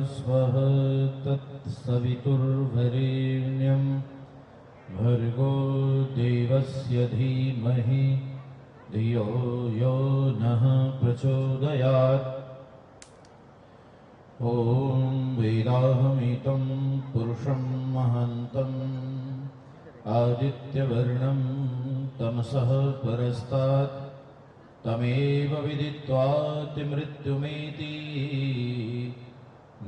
स्वः तत्सवितुर्वरेण्यं भर्गो देवस्य धीमहि धियो यो नः प्रचोदयात्। ॐ वेदाहमितं पुरुषं महान्तम् आदित्यवर्णं तमसः परस्तात् तमेव विदित्वातिमृत्युमेति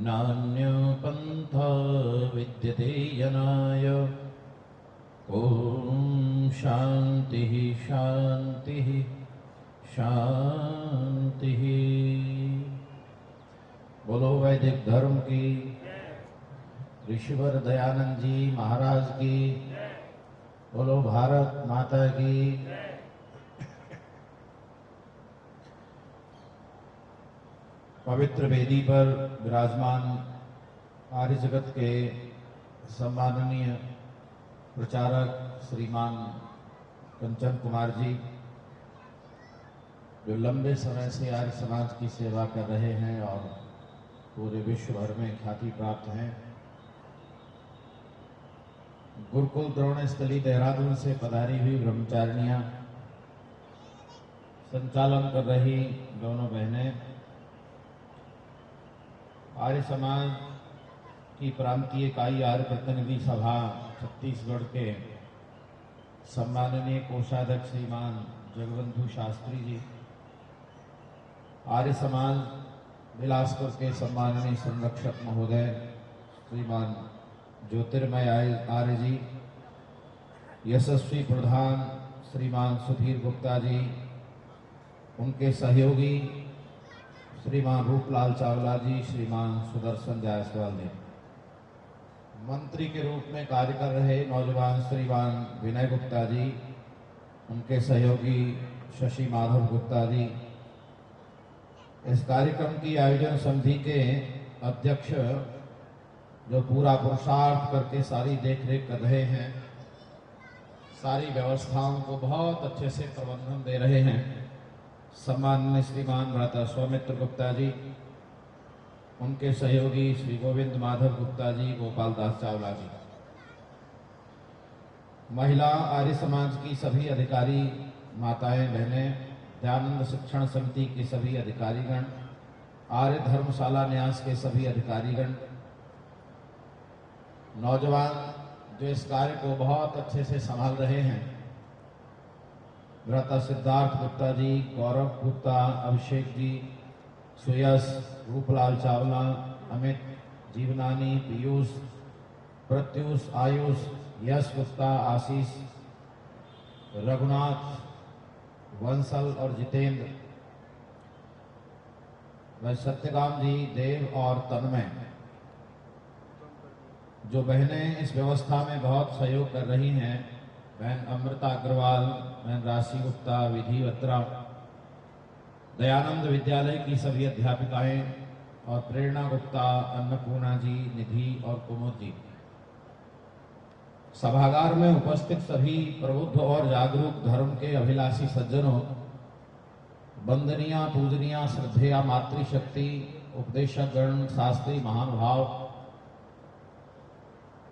नान्यपन्था विद्यते यनाय। ॐ शान्तिः शान्तिः शान्तिः। बोलो वैदिक धर्म की, ऋषिवर दयानंद जी महाराज की, बोलो भारत माता की। पवित्र वेदी पर विराजमान आर्य जगत के सम्माननीय प्रचारक श्रीमान कंचन कुमार जी, जो लंबे समय से आर्य समाज की सेवा कर रहे हैं और पूरे विश्व भर में ख्याति प्राप्त हैं। गुरुकुल द्रोण स्थली देहरादून से पधारी हुई ब्रह्मचारिणियां, संचालन कर रही दोनों बहनें, आर्य समाज की प्रांतीय इकाई आर्य प्रतिनिधि सभा छत्तीसगढ़ के सम्माननीय कोषाध्यक्ष श्रीमान जगबंधु शास्त्री जी, आर्य समाज बिलासपुर के सम्माननीय संरक्षक महोदय श्रीमान ज्योतिर्मय आर्य जी, यशस्वी प्रधान श्रीमान सुधीर गुप्ता जी, उनके सहयोगी श्रीमान रूपलाल चावला जी, श्रीमान सुदर्शन जायसवाल जी, मंत्री के रूप में कार्य कर रहे नौजवान श्रीमान विनय गुप्ता जी, उनके सहयोगी शशि माधव गुप्ता जी, इस कार्यक्रम की आयोजन समिति के अध्यक्ष जो पूरा पुरुषार्थ करके सारी देखरेख कर रहे हैं, सारी व्यवस्थाओं को बहुत अच्छे से प्रबंधन दे रहे हैं, सम्माननीय श्रीमान भ्राता सौमित्र गुप्ता जी, उनके सहयोगी श्री गोविंद माधव गुप्ता जी, गोपाल दास चावला जी, महिला आर्य समाज की सभी अधिकारी माताएं बहनें, दयानंद शिक्षण समिति के सभी अधिकारीगण, आर्य धर्मशाला न्यास के सभी अधिकारीगण, नौजवान जो इस कार्य को बहुत अच्छे से संभाल रहे हैं, भ्राता सिद्धार्थ गुप्ता जी, गौरव गुप्ता, अभिषेक जी, सुयश, रूपलाल चावला, अमित, जीवनानी, पीयूष, प्रत्युष, आयुष, यश गुप्ता, आशीष, रघुनाथ, वंसल और जितेंद्र, वह सत्यकाम जी, देव और तन्मय, जो बहनें इस व्यवस्था में बहुत सहयोग कर रही हैं, बहन अमृता अग्रवाल, बहन राशि गुप्ता, विधि बत्रा, दयानंद विद्यालय की सभी अध्यापिकाएं और प्रेरणा गुप्ता, अन्नपूर्णा जी, निधि और कुमुद जी, सभागार में उपस्थित सभी प्रबुद्ध और जागरूक धर्म के अभिलाषी सज्जनों, वंदनीय पूजनीय श्रद्धेय मातृशक्ति, उपदेशक गण, शास्त्री महानुभाव,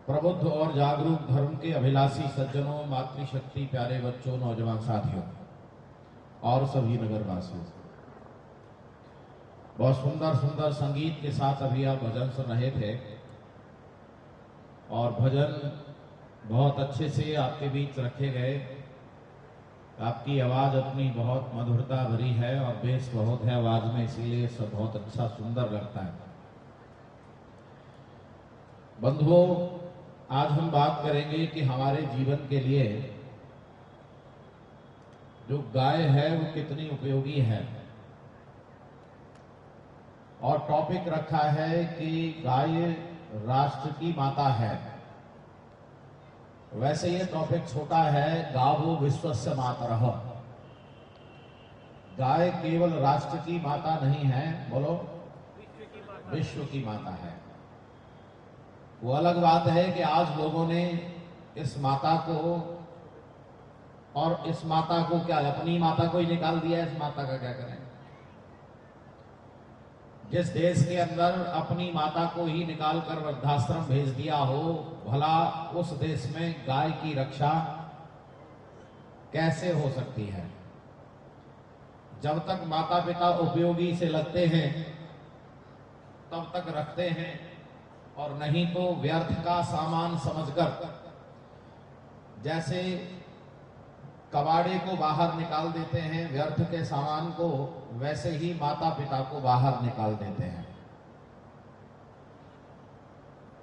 प्रबुद्ध और जागरूक धर्म के अभिलाषी सज्जनों, मातृशक्ति, प्यारे बच्चों, नौजवान साथियों और सभी नगरवासियों, बहुत सुंदर सुंदर संगीत के साथ अभी आप भजन सुन रहे थे और भजन बहुत अच्छे से आपके बीच रखे गए। आपकी आवाज अपनी बहुत मधुरता भरी है और बेस बहुत है आवाज में, इसीलिए सब बहुत अच्छा सुंदर लगता है। बंधुओं, आज हम बात करेंगे कि हमारे जीवन के लिए जो गाय है वो कितनी उपयोगी है, और टॉपिक रखा है कि गाय राष्ट्र की माता है। वैसे ये टॉपिक छोटा है, गावो विश्वस्य मातरः। गाय केवल राष्ट्र की माता नहीं है, बोलो विश्व की माता है। वो अलग बात है कि आज लोगों ने इस माता को, और इस माता को क्या अपनी माता को ही निकाल दिया, इस माता का क्या करें। जिस देश के अंदर अपनी माता को ही निकालकर वृद्धाश्रम भेज दिया हो, भला उस देश में गाय की रक्षा कैसे हो सकती है? जब तक माता पिता उपयोगी से लगते हैं तब तक रखते हैं, और नहीं तो व्यर्थ का सामान समझकर जैसे कबाड़े को बाहर निकाल देते हैं व्यर्थ के सामान को, वैसे ही माता पिता को बाहर निकाल देते हैं।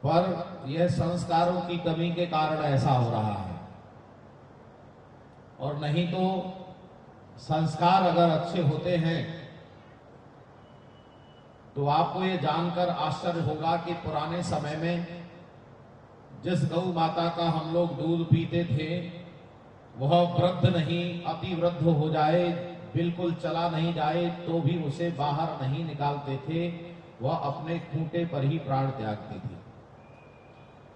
पर यह संस्कारों की कमी के कारण ऐसा हो रहा है, और नहीं तो संस्कार अगर अच्छे होते हैं तो आपको ये जानकर आश्चर्य होगा कि पुराने समय में जिस गौ माता का हम लोग दूध पीते थे, वह वृद्ध नहीं, अति वृद्ध हो जाए, बिल्कुल चला नहीं जाए तो भी उसे बाहर नहीं निकालते थे, वह अपने खूंटे पर ही प्राण त्यागती थी।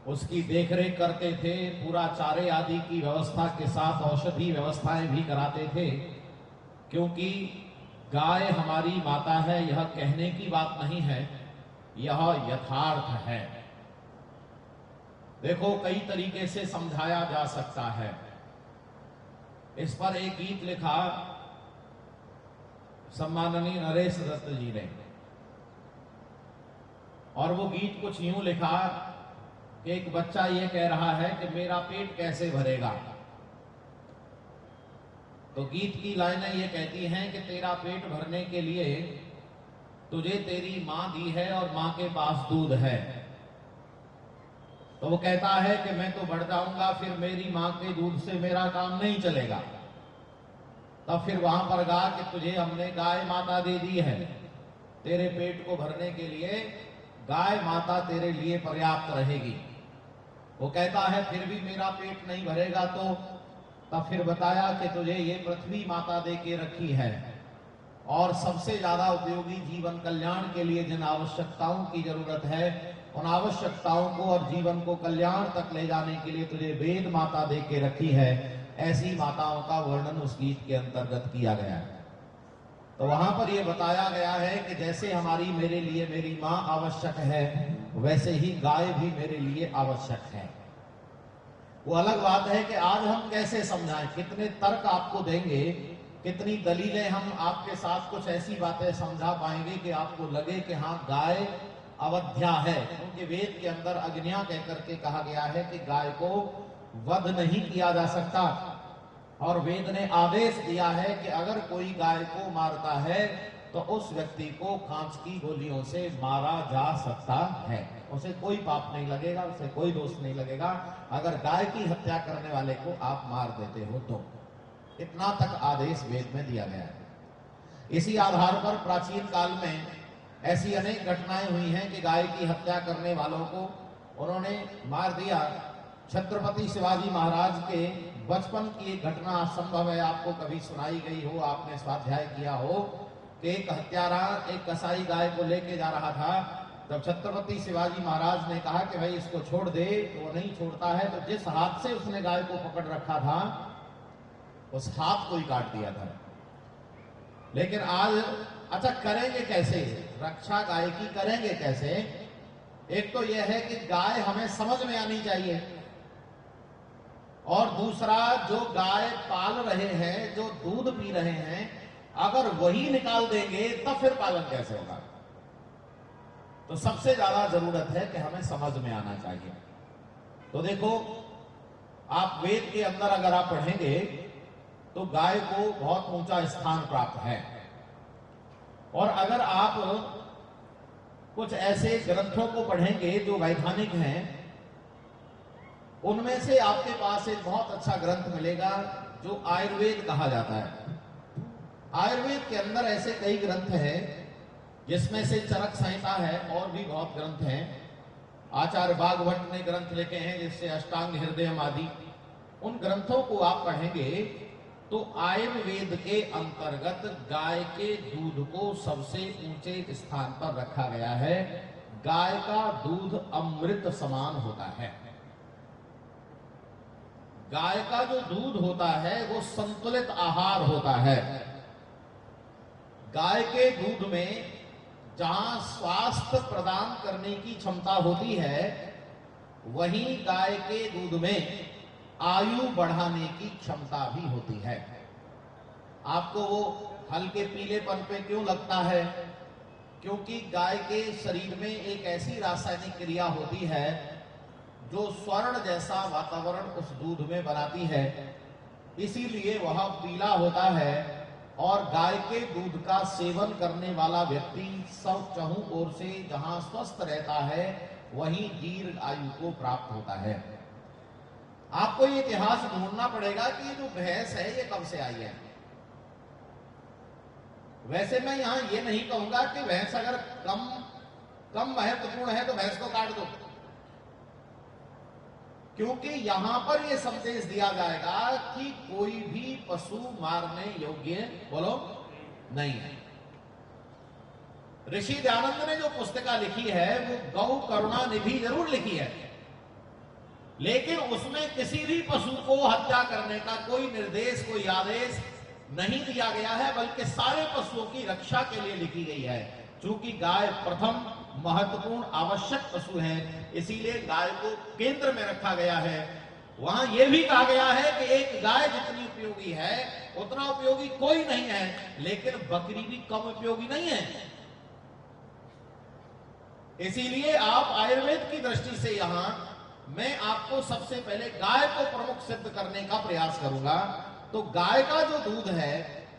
उसकी देखरेख करते थे, पूरा चारे आदि की व्यवस्था के साथ औषधि व्यवस्थाएं भी कराते थे, क्योंकि गाय हमारी माता है, यह कहने की बात नहीं है, यह यथार्थ है। देखो, कई तरीके से समझाया जा सकता है। इस पर एक गीत लिखा सम्माननीय नरेश दत्त जी ने, और वो गीत कुछ यूं लिखा कि एक बच्चा ये कह रहा है कि मेरा पेट कैसे भरेगा। तो गीत की लाइनें ये कहती हैं कि तेरा पेट भरने के लिए तुझे तेरी मां दी है और मां के पास दूध है। तो वो कहता है कि मैं तो बढ़ जाऊंगा, फिर मेरी मां के दूध से मेरा काम नहीं चलेगा। तब फिर वहां पर कहा कि तुझे हमने गाय माता दे दी है, तेरे पेट को भरने के लिए गाय माता तेरे लिए पर्याप्त रहेगी। वो कहता है फिर भी मेरा पेट नहीं भरेगा, तो तब फिर बताया कि तुझे ये पृथ्वी माता दे के रखी है, और सबसे ज्यादा उपयोगी जीवन कल्याण के लिए जिन आवश्यकताओं की जरूरत है, उन आवश्यकताओं को और जीवन को कल्याण तक ले जाने के लिए तुझे वेद माता दे के रखी है। ऐसी माताओं का वर्णन उस गीत के अंतर्गत किया गया है। तो वहां पर यह बताया गया है कि जैसे हमारी मेरे लिए मेरी मां आवश्यक है, वैसे ही गाय भी मेरे लिए आवश्यक है। वो अलग बात है कि आज हम कैसे समझाएं, कितने तर्क आपको देंगे, कितनी दलीलें हम आपके साथ कुछ ऐसी बातें समझा पाएंगे कि आपको लगे कि हाँ गाय अवध्या है। क्योंकि वेद के अंदर अग्न्या कहकर के कहा गया है कि गाय को वध नहीं किया जा सकता, और वेद ने आदेश दिया है कि अगर कोई गाय को मारता है तो उस व्यक्ति को कांच की गोलियों से मारा जा सकता है, उसे कोई पाप नहीं लगेगा, उसे कोई दोष नहीं लगेगा अगर गाय की हत्या करने वाले को आप मार देते हो तो। इतना तक आदेश वेद में दिया गया है। इसी आधार पर प्राचीन काल में ऐसी अनेक घटनाएं हुई हैं कि गाय की हत्या करने वालों को उन्होंने मार दिया। छत्रपति शिवाजी महाराज के बचपन की एक घटना संभव है आपको कभी सुनाई गई हो, आपने स्वाध्याय किया हो कि एक हत्यारा एक कसाई गाय को लेके जा रहा था। तब छत्रपति शिवाजी महाराज ने कहा कि भाई इसको छोड़ दे, तो वो नहीं छोड़ता है, तो जिस हाथ से उसने गाय को पकड़ रखा था उस हाथ को ही काट दिया था। लेकिन आज अच्छा करेंगे कैसे रक्षा गाय की, करेंगे कैसे? एक तो यह है कि गाय हमें समझ में आनी चाहिए, और दूसरा जो गाय पाल रहे हैं, जो दूध पी रहे हैं, अगर वही निकाल देंगे तब फिर पालन कैसे होगा? तो सबसे ज्यादा जरूरत है कि हमें समझ में आना चाहिए। तो देखो, आप वेद के अंदर अगर आप पढ़ेंगे तो गाय को बहुत ऊंचा स्थान प्राप्त है, और अगर आप कुछ ऐसे ग्रंथों को पढ़ेंगे जो वैधानिक हैं, उनमें से आपके पास एक बहुत अच्छा ग्रंथ मिलेगा जो आयुर्वेद कहा जाता है। आयुर्वेद के अंदर ऐसे कई ग्रंथ हैं, जिसमें से चरक संहिता है, और भी बहुत ग्रंथ हैं। आचार्य बागभट्ट ने ग्रंथ लिखे हैं जिससे अष्टांग हृदयम आदि। उन ग्रंथों को आप पढ़ेंगे तो आयुर्वेद के अंतर्गत गाय के दूध को सबसे ऊंचे स्थान पर रखा गया है। गाय का दूध अमृत समान होता है। गाय का जो दूध होता है वो संतुलित आहार होता है। गाय के दूध में जहां स्वास्थ्य प्रदान करने की क्षमता होती है, वहीं गाय के दूध में आयु बढ़ाने की क्षमता भी होती है। आपको वो हल्के पीलेपन पे क्यों लगता है? क्योंकि गाय के शरीर में एक ऐसी रासायनिक क्रिया होती है जो स्वर्ण जैसा वातावरण उस दूध में बनाती है, इसीलिए वह पीला होता है। और गाय के दूध का सेवन करने वाला व्यक्ति सब चहुं ओर से जहां स्वस्थ रहता है, वहीं दीर्घ आयु को प्राप्त होता है। आपको ये इतिहास ढूंढना पड़ेगा कि ये जो भैंस है ये कब से आई है। वैसे मैं यहां ये नहीं कहूंगा कि भैंस अगर कम महत्वपूर्ण है तो भैंस को काट दो, क्योंकि यहां पर यह संदेश दिया जाएगा कि कोई भी पशु मारने योग्य बोलो नहीं है। ऋषि दयानंद ने जो पुस्तिका लिखी है वो गौ करुणा निधि जरूर लिखी है, लेकिन उसमें किसी भी पशु को हत्या करने का कोई निर्देश, कोई आदेश नहीं दिया गया है, बल्कि सारे पशुओं की रक्षा के लिए लिखी गई है। चूंकि गाय प्रथम महत्वपूर्ण आवश्यक पशु है, इसीलिए गाय को केंद्र में रखा गया है। वहां यह भी कहा गया है कि एक गाय जितनी उपयोगी है उतना उपयोगी कोई नहीं है, लेकिन बकरी भी कम उपयोगी नहीं है। इसीलिए आप आयुर्वेद की दृष्टि से यहां मैं आपको सबसे पहले गाय को प्रमुख सिद्ध करने का प्रयास करूंगा। तो गाय का जो दूध है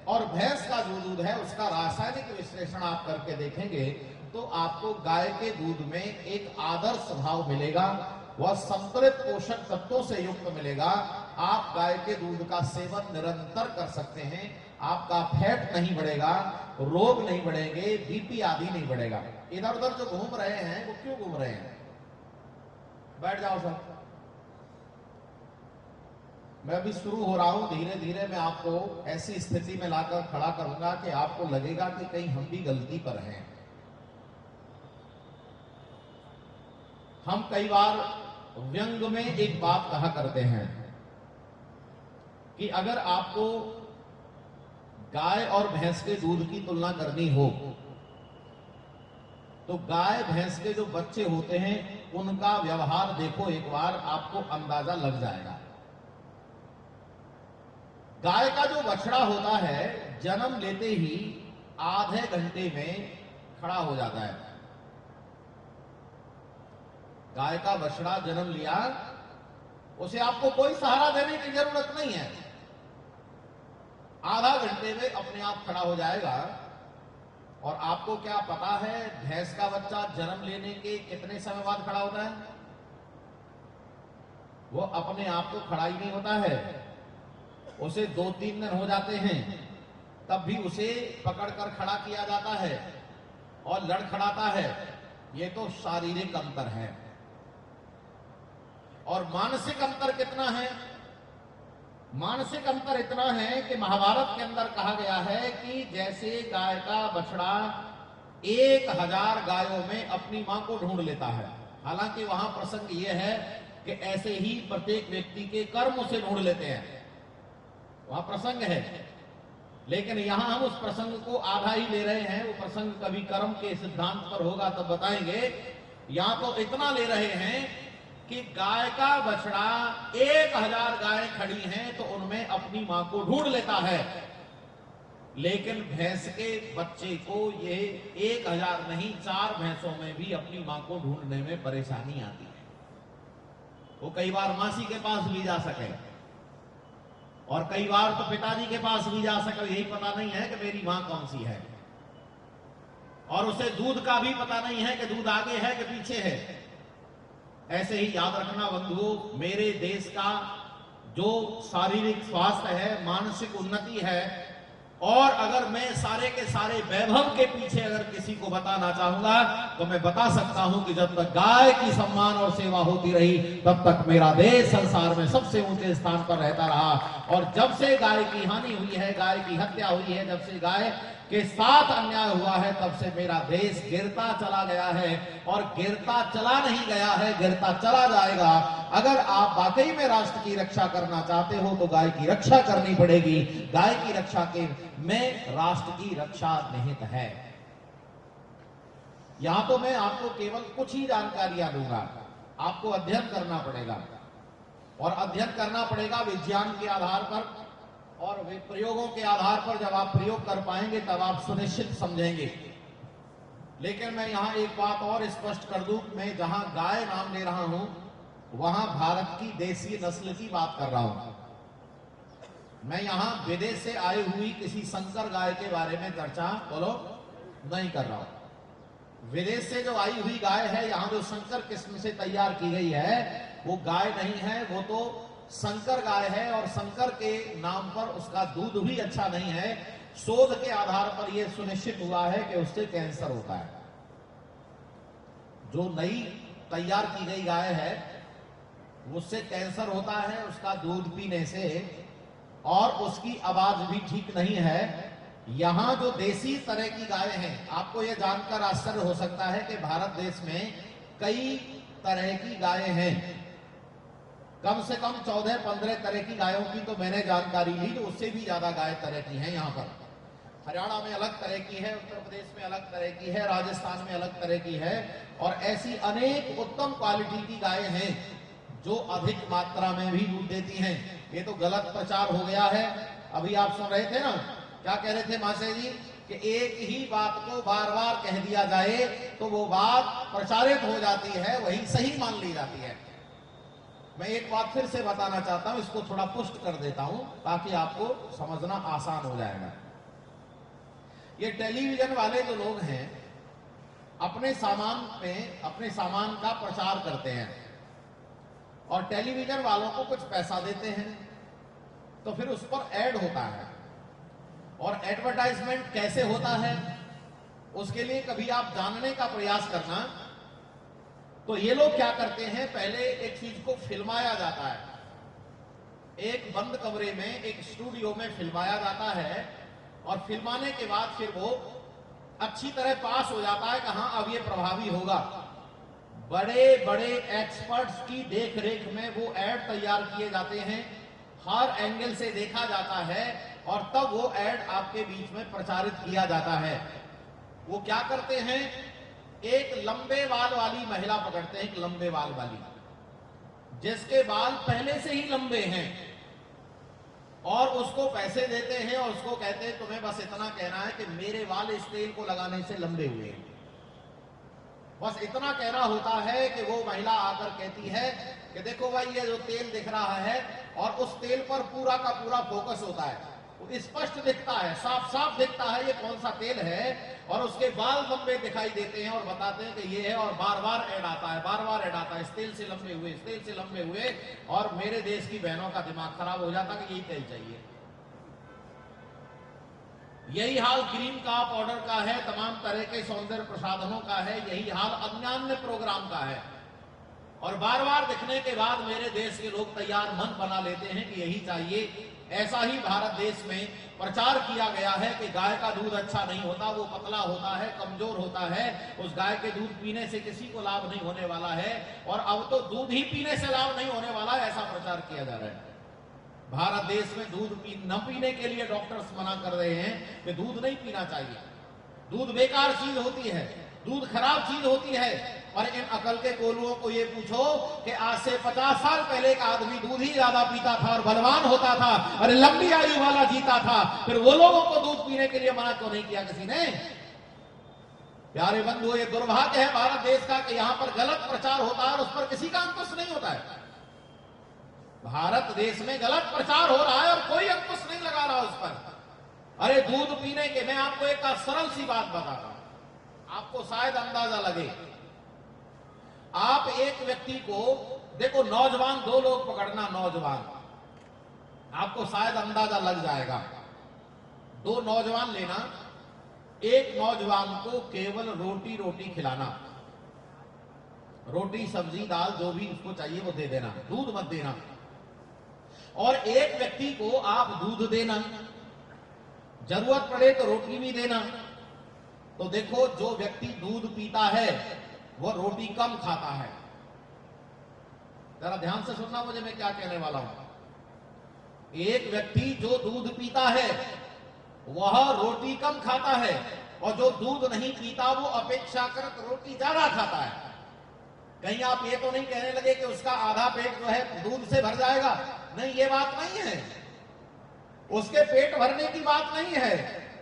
और भैंस का जो दूध है उसका रासायनिक विश्लेषण आप करके देखेंगे तो आपको गाय के दूध में एक आदर्श भाव मिलेगा, वह संतुलित पोषक तत्वों से युक्त मिलेगा। आप गाय के दूध का सेवन निरंतर कर सकते हैं, आपका फैट नहीं बढ़ेगा, रोग नहीं बढ़ेंगे, बीपी आदि नहीं बढ़ेगा। इधर उधर जो घूम रहे हैं वो क्यों घूम रहे हैं? बैठ जाओ सर, मैं अभी शुरू हो रहा हूं, धीरे धीरे मैं आपको ऐसी स्थिति में लाकर खड़ा करूंगा कि आपको लगेगा कि कहीं हम भी गलती पर हैं। हम कई बार व्यंग में एक बात कहा करते हैं कि अगर आपको गाय और भैंस के दूध की तुलना करनी हो तो गाय भैंस के जो बच्चे होते हैं उनका व्यवहार देखो एक बार, आपको अंदाजा लग जाएगा। गाय का जो बछड़ा होता है जन्म लेते ही आधे घंटे में खड़ा हो जाता है। गाय का बछड़ा जन्म लिया, उसे आपको कोई सहारा देने की जरूरत नहीं है, आधा घंटे में अपने आप खड़ा हो जाएगा। और आपको क्या पता है भैंस का बच्चा जन्म लेने के कितने समय बाद खड़ा होता है? वो अपने आप तो खड़ा ही नहीं होता है, उसे 2-3 दिन हो जाते हैं, तब भी उसे पकड़कर खड़ा किया जाता है और लड़खड़ाता है। ये तो शारीरिक अंतर है। और मानसिक अंतर कितना है? मानसिक अंतर इतना है कि महाभारत के अंदर कहा गया है कि जैसे गाय का बछड़ा 1000 गायों में अपनी मां को ढूंढ लेता है। हालांकि वहां प्रसंग यह है कि ऐसे ही प्रत्येक व्यक्ति के कर्म उसे ढूंढ लेते हैं, वहां प्रसंग है, लेकिन यहां हम उस प्रसंग को आधा ही ले रहे हैं। वो प्रसंग कभी कर्म के सिद्धांत पर होगा तब बताएंगे। यहां तो इतना ले रहे हैं कि गाय का बछड़ा 1000 गाय खड़ी हैं तो उनमें अपनी मां को ढूंढ लेता है, लेकिन भैंस के बच्चे को ये 1000 नहीं 4 भैंसों में भी अपनी मां को ढूंढने में परेशानी आती है। वो कई बार मासी के पास भी जा सके और कई बार तो पिताजी के पास भी जा सके, यही पता नहीं है कि मेरी मां कौन सी है, और उसे दूध का भी पता नहीं है कि दूध आगे है कि पीछे है। ऐसे ही याद रखना बंधुओं, मेरे देश का जो शारीरिक स्वास्थ्य है, मानसिक उन्नति है, और अगर मैं सारे के सारे वैभव के पीछे अगर किसी को बताना चाहूंगा तो मैं बता सकता हूं कि जब तक गाय की सम्मान और सेवा होती रही तब तक मेरा देश संसार में सबसे ऊंचे स्थान पर रहता रहा। और जब से गाय की हानि हुई है, गाय की हत्या हुई है, जब से गाय के साथ अन्याय हुआ है, तब से मेरा देश गिरता चला गया है, और गिरता चला नहीं गया है, गिरता चला जाएगा। अगर आप वाकई में राष्ट्र की रक्षा करना चाहते हो तो गाय की रक्षा करनी पड़ेगी। गाय की रक्षा के में राष्ट्र की रक्षा निहित है। यहां तो मैं आपको केवल कुछ ही जानकारियां दूंगा, आपको अध्ययन करना पड़ेगा और अध्ययन करना पड़ेगा विज्ञान के आधार पर और प्रयोगों के आधार पर। जब आप प्रयोग कर पाएंगे तब आप सुनिश्चित समझेंगे। लेकिन मैं यहां एक बात और स्पष्ट कर दूं, मैं जहां गाय नाम ले रहा हूं वहां भारत की देसी नस्ल की बात कर रहा हूं। मैं यहां विदेश से आई हुई किसी संकर गाय के बारे में चर्चा नहीं कर रहा हूं। विदेश से जो आई हुई गाय है, यहां जो संकर किस्म से तैयार की गई है वो गाय नहीं है, वो तो संकर गाय है और संकर के नाम पर उसका दूध भी अच्छा नहीं है। शोध के आधार पर यह सुनिश्चित हुआ है कि उससे कैंसर होता है। जो नई तैयार की गई गाय है उससे कैंसर होता है उसका दूध पीने से, और उसकी आवाज भी ठीक नहीं है। यहां जो देसी तरह की गाय हैं, आपको यह जानकर आश्चर्य हो सकता है कि भारत देश में कई तरह की गायें हैं। कम से कम 14-15 तरह की गायों की तो मैंने जानकारी ली, तो उससे भी ज्यादा गाय तरह की हैं। यहाँ पर हरियाणा में अलग तरह की है, उत्तर प्रदेश में अलग तरह की है, राजस्थान में अलग तरह की है, और ऐसी अनेक उत्तम क्वालिटी की गायें हैं जो अधिक मात्रा में भी दूध देती हैं। ये तो गलत प्रचार हो गया है। अभी आप सुन रहे थे ना, क्या कह रहे थे मासे जी, कि एक ही बात को बार बार कह दिया जाए तो वो बात प्रचारित हो जाती है, वही सही मान ली जाती है। मैं एक बात फिर से बताना चाहता हूं, इसको थोड़ा पुष्ट कर देता हूं ताकि आपको समझना आसान हो जाएगा। ये टेलीविजन वाले जो लोग हैं अपने सामान का प्रचार करते हैं और टेलीविजन वालों को कुछ पैसा देते हैं, तो फिर उस पर ऐड होता है। और एडवर्टाइजमेंट कैसे होता है उसके लिए कभी आप जानने का प्रयास करना। तो ये लोग क्या करते हैं, पहले एक चीज को फिल्माया जाता है, एक बंद कमरे में एक स्टूडियो में फिल्माया जाता है, और फिल्माने के बाद फिर वो अच्छी तरह पास हो जाता है कि हाँ अब ये प्रभावी होगा। बड़े बड़े एक्सपर्ट्स की देख रेख में वो ऐड तैयार किए जाते हैं, हर एंगल से देखा जाता है, और तब वो ऐड आपके बीच में प्रचारित किया जाता है। वो क्या करते हैं, एक लंबे बाल वाली महिला पकड़ते हैं, एक लंबे बाल वाली जिसके बाल पहले से ही लंबे हैं, और उसको पैसे देते हैं और उसको कहते हैं तुम्हें बस इतना कहना है कि मेरे बाल इस तेल को लगाने से लंबे हुए हैं। बस इतना कहना होता है कि वो महिला आकर कहती है कि देखो भाई ये जो तेल दिख रहा है, और उस तेल पर पूरा का पूरा फोकस होता है, स्पष्ट दिखता है, साफ साफ दिखता है ये कौन सा तेल है, और उसके बाल लंबे दिखाई देते हैं और बताते हैं कि ये है, और बार बार ऐड आता है, बार बार ऐड आता है, इस तेल से लंबे हुए, इस तेल से लंबे हुए। और मेरे देश की बहनों का दिमाग खराब हो जाता कि यही तेल चाहिए। यही हाल क्रीम का, पाउडर का है, तमाम तरह के सौंदर्य प्रसाधनों का है, यही हाल अन्य प्रोग्राम का है। और बार बार दिखने के बाद मेरे देश के लोग तैयार मन बना लेते हैं कि यही चाहिए। ऐसा ही भारत देश में प्रचार किया गया है कि गाय का दूध अच्छा नहीं होता, वो पतला होता है, कमजोर होता है, उस गाय के दूध पीने से किसी को लाभ नहीं होने वाला है, और अब तो दूध ही पीने से लाभ नहीं होने वाला है, ऐसा प्रचार किया जा रहा है। भारत देश में दूध न पीने के लिए डॉक्टर्स मना कर रहे हैं कि दूध नहीं पीना चाहिए, दूध बेकार चीज होती है, दूध खराब चीज होती है। और इन अकल के कोलुओं को ये पूछो कि आज से 50 साल पहले का आदमी दूध ही ज्यादा पीता था और बलवान होता था और लंबी आयु वाला जीता था, फिर वो लोगों को दूध पीने के लिए मना क्यों नहीं किया किसी ने? प्यारे बंधु, ये दुर्भाग्य है भारत देश का कि यहां पर गलत प्रचार होता है और उस पर किसी का अंकुश नहीं होता है। भारत देश में गलत प्रचार हो रहा है और कोई अंकुश नहीं लगा रहा उस पर। अरे दूध पीने के, मैं आपको एक सरल सी बात बता रहा हूं, आपको शायद अंदाजा लगे। आप एक व्यक्ति को देखो, नौजवान, दो लोग पकड़ना, नौजवान, आपको शायद अंदाजा लग जाएगा। दो नौजवान लेना, एक नौजवान को केवल रोटी खिलाना, रोटी सब्जी दाल जो भी उसको चाहिए वो दे देना, दूध मत देना। और एक व्यक्ति को आप दूध देना, जरूरत पड़े तो रोटी भी देना। तो देखो, जो व्यक्ति दूध पीता है वो रोटी कम खाता है। जरा ध्यान से सुनना मुझे, मैं क्या कहने वाला हूं। एक व्यक्ति जो दूध पीता है वह रोटी कम खाता है, और जो दूध नहीं पीता वो अपेक्षाकृत रोटी ज्यादा खाता है। कहीं आप ये तो नहीं कहने लगे कि उसका आधा पेट जो है दूध से भर जाएगा, नहीं, ये बात नहीं है। उसके पेट भरने की बात नहीं है,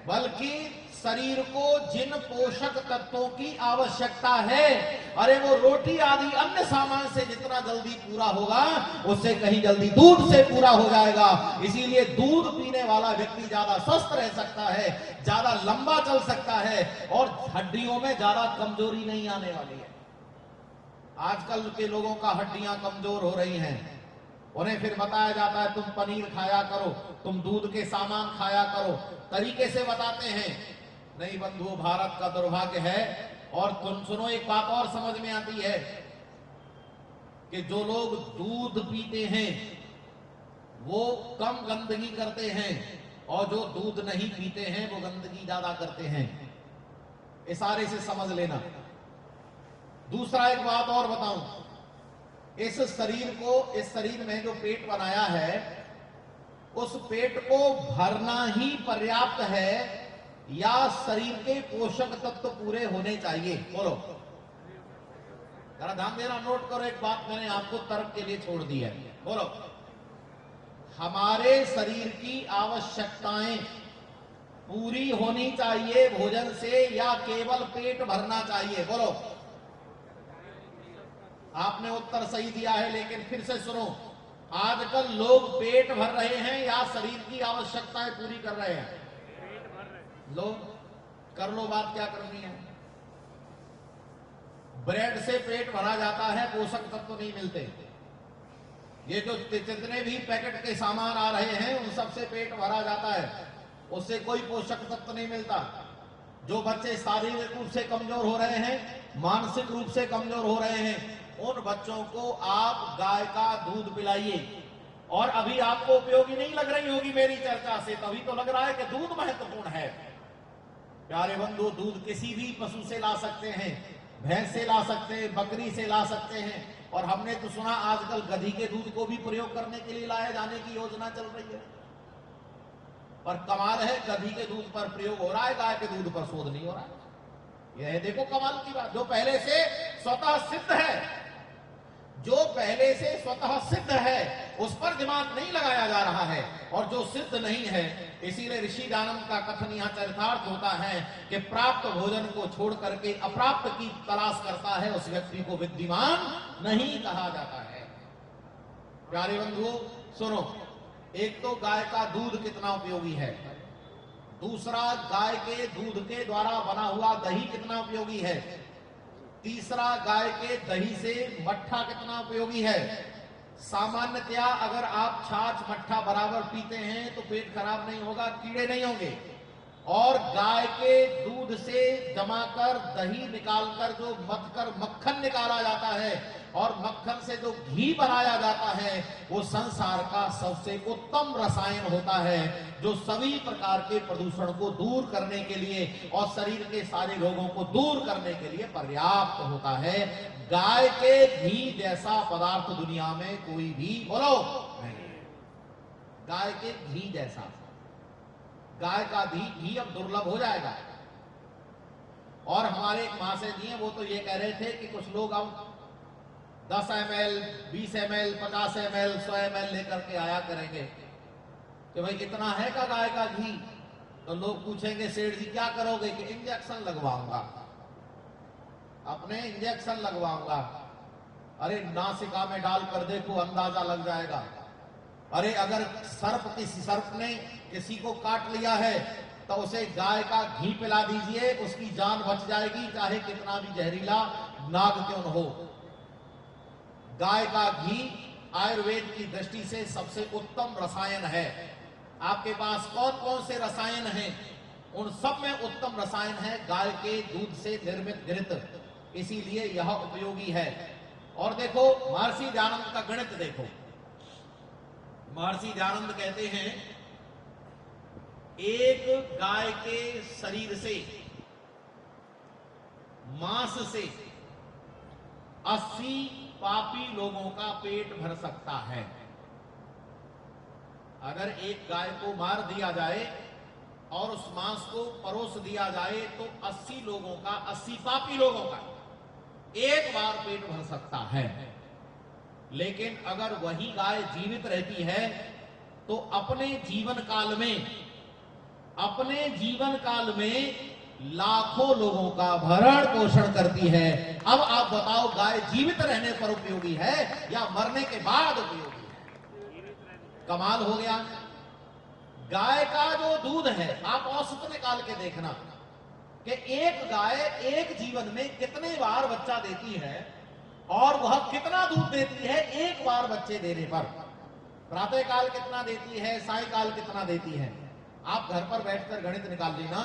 बल्कि शरीर को जिन पोषक तत्वों की आवश्यकता है, अरे वो रोटी आदि अन्य सामान से जितना जल्दी पूरा होगा उससे कहीं जल्दी दूध से पूरा हो जाएगा। इसीलिए दूध पीने वाला व्यक्ति ज्यादा स्वस्थ रह सकता है, ज्यादा लंबा चल सकता है और हड्डियों में ज्यादा कमजोरी नहीं आने वाली है। आजकल के लोगों का हड्डियां कमजोर हो रही हैं, उन्हें फिर बताया जाता है तुम पनीर खाया करो, तुम दूध के सामान खाया करो, तरीके से बताते हैं। नहीं बंधुओं, भारत का दुर्भाग्य है। और तुम सुनो, एक बात और समझ में आती है कि जो लोग दूध पीते हैं वो कम गंदगी करते हैं और जो दूध नहीं पीते हैं वो गंदगी ज्यादा करते हैं। इशारे से समझ लेना। दूसरा एक बात और बताऊं, इस शरीर में जो पेट बनाया है उस पेट को भरना ही पर्याप्त है या शरीर के पोषक तत्व पूरे होने चाहिए? बोलो, जरा ध्यान देना, नोट करो। एक बात मैंने आपको तर्क के लिए छोड़ दी है। बोलो, हमारे शरीर की आवश्यकताएं पूरी होनी चाहिए भोजन से या केवल पेट भरना चाहिए? बोलो। आपने उत्तर सही दिया है, लेकिन फिर से सुनो, आजकल लोग पेट भर रहे हैं या शरीर की आवश्यकताएं पूरी कर रहे हैं? लो, कर लो बात, क्या करनी है। ब्रेड से पेट भरा जाता है, पोषक तत्व नहीं मिलते। ये जो जितने भी पैकेट के सामान आ रहे हैं उन सबसे पेट भरा जाता है, उससे कोई पोषक तत्व नहीं मिलता। जो बच्चे शारीरिक रूप से कमजोर हो रहे हैं, मानसिक रूप से कमजोर हो रहे हैं, उन बच्चों को आप गाय का दूध पिलाइए। और अभी आपको उपयोगी नहीं लग रही होगी मेरी चर्चा से, तभी तो लग रहा है कि दूध महत्वपूर्ण है। प्यारे बंधु, दूध किसी भी पशु से ला सकते हैं, भैंस से ला सकते हैं, बकरी से ला सकते हैं। और हमने तो सुना आजकल गधी के दूध को भी प्रयोग करने के लिए लाए जाने की योजना चल रही है। और कमाल है, गधी के दूध पर प्रयोग हो रहा है, गाय के दूध पर शोध नहीं हो रहा है। यह देखो कमाल की बात, जो पहले से स्वतः सिद्ध है, जो पहले से स्वतः सिद्ध है उस पर दिमाग नहीं लगाया जा रहा है, और जो सिद्ध नहीं है, इसीलिए ऋषि दानव का कथन यहाँ चरितार्थ होता है कि प्राप्त भोजन को छोड़ करके अप्राप्त की तलाश करता है, उस व्यक्ति को विद्वान नहीं कहा जाता है। प्यारे बंधुओं सुनो, एक तो गाय का दूध कितना उपयोगी है, दूसरा गाय के दूध के द्वारा बना हुआ दही कितना उपयोगी है, तीसरा गाय के दही से मट्ठा कितना उपयोगी है। सामान्यतया अगर आप छाछ मट्ठा बराबर पीते हैं तो पेट खराब नहीं होगा, कीड़े नहीं होंगे। और गाय के दूध से जमाकर दही निकालकर जो मथकर मक्खन निकाला जाता है और मक्खन से जो घी बनाया जाता है, वो संसार का सबसे उत्तम रसायन होता है, जो सभी प्रकार के प्रदूषण को दूर करने के लिए और शरीर के सारे रोगों को दूर करने के लिए पर्याप्त होता है। गाय के घी जैसा पदार्थ दुनिया में कोई भी, बोलो, नहीं। गाय के घी जैसा, गाय का घी अब दुर्लभ हो जाएगा। और हमारे एक महाशय जी हैं, वो तो ये कह रहे थे कि कुछ लोग अब 10 ml, 20 ml, 50 ml, 100 ml लेकर के आया करेंगे कि भाई कितना है का गाय का घी। तो लोग पूछेंगे सेठ जी क्या करोगे? कि इंजेक्शन लगवाऊंगा, अपने इंजेक्शन लगवाऊंगा। अरे नासिका में डाल कर देखो, अंदाजा लग जाएगा। अरे अगर सर्प ने किसी को काट लिया है तो उसे गाय का घी पिला दीजिए, उसकी जान बच जाएगी, चाहे कितना भी जहरीला नाग क्यों न हो। गाय का घी आयुर्वेद की दृष्टि से सबसे उत्तम रसायन है। आपके पास कौन कौन से रसायन हैं? उन सब में उत्तम रसायन है गाय के दूध से निर्मित घृत, इसीलिए यह उपयोगी है। और देखो महर्षि दयानंद का गणित देखो। महर्षि दयानंद कहते हैं एक गाय के शरीर से, मांस से 80 पापी लोगों का पेट भर सकता है। अगर एक गाय को मार दिया जाए और उस मांस को परोस दिया जाए तो 80 लोगों का, 80 पापी लोगों का एक बार पेट भर सकता है। लेकिन अगर वही गाय जीवित रहती है तो अपने जीवन काल में लाखों लोगों का भरण पोषण करती है। अब आप बताओ, गाय जीवित रहने पर उपयोगी है या मरने के बाद उपयोगी है? कमाल हो गया। गाय का जो दूध है, आप औसत निकाल के देखना कि एक गाय एक जीवन में कितने बार बच्चा देती है और वह कितना दूध देती है एक बार बच्चे देने पर। प्रातः काल कितना देती है, सायकाल कितना देती है, आप घर पर बैठकर गणित निकाल लेना।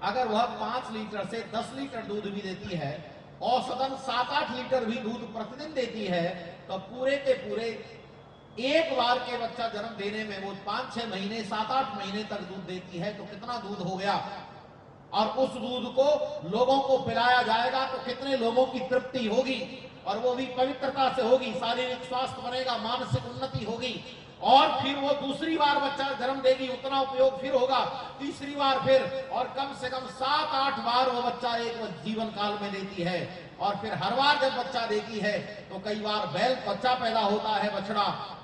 अगर वह 5 लीटर से 10 लीटर दूध भी देती है, औसतन 7-8 लीटर भी दूध प्रतिदिन देती है, तो पूरे के पूरे एक बार के बच्चा जन्म देने में वो 5-6 महीने, 7-8 महीने तक दूध देती है, तो कितना दूध हो गया। और उस दूध को लोगों को पिलाया जाएगा तो कितने लोगों की तृप्ति होगी, और वो भी पवित्रता से होगी, शारीरिक स्वास्थ्य बनेगा, मानसिक उन्नति होगी, और फिर वो दूसरी बार बच्चा जन्म देगी, उतना उपयोग फिर होगा, तीसरी बार फिर, और कम से कम 7-8 बार वो बच्चा एक जीवन काल में देती है। और फिर हर बार जब बच्चा देती है तो कई बार बैल बच्चा पैदा होता है,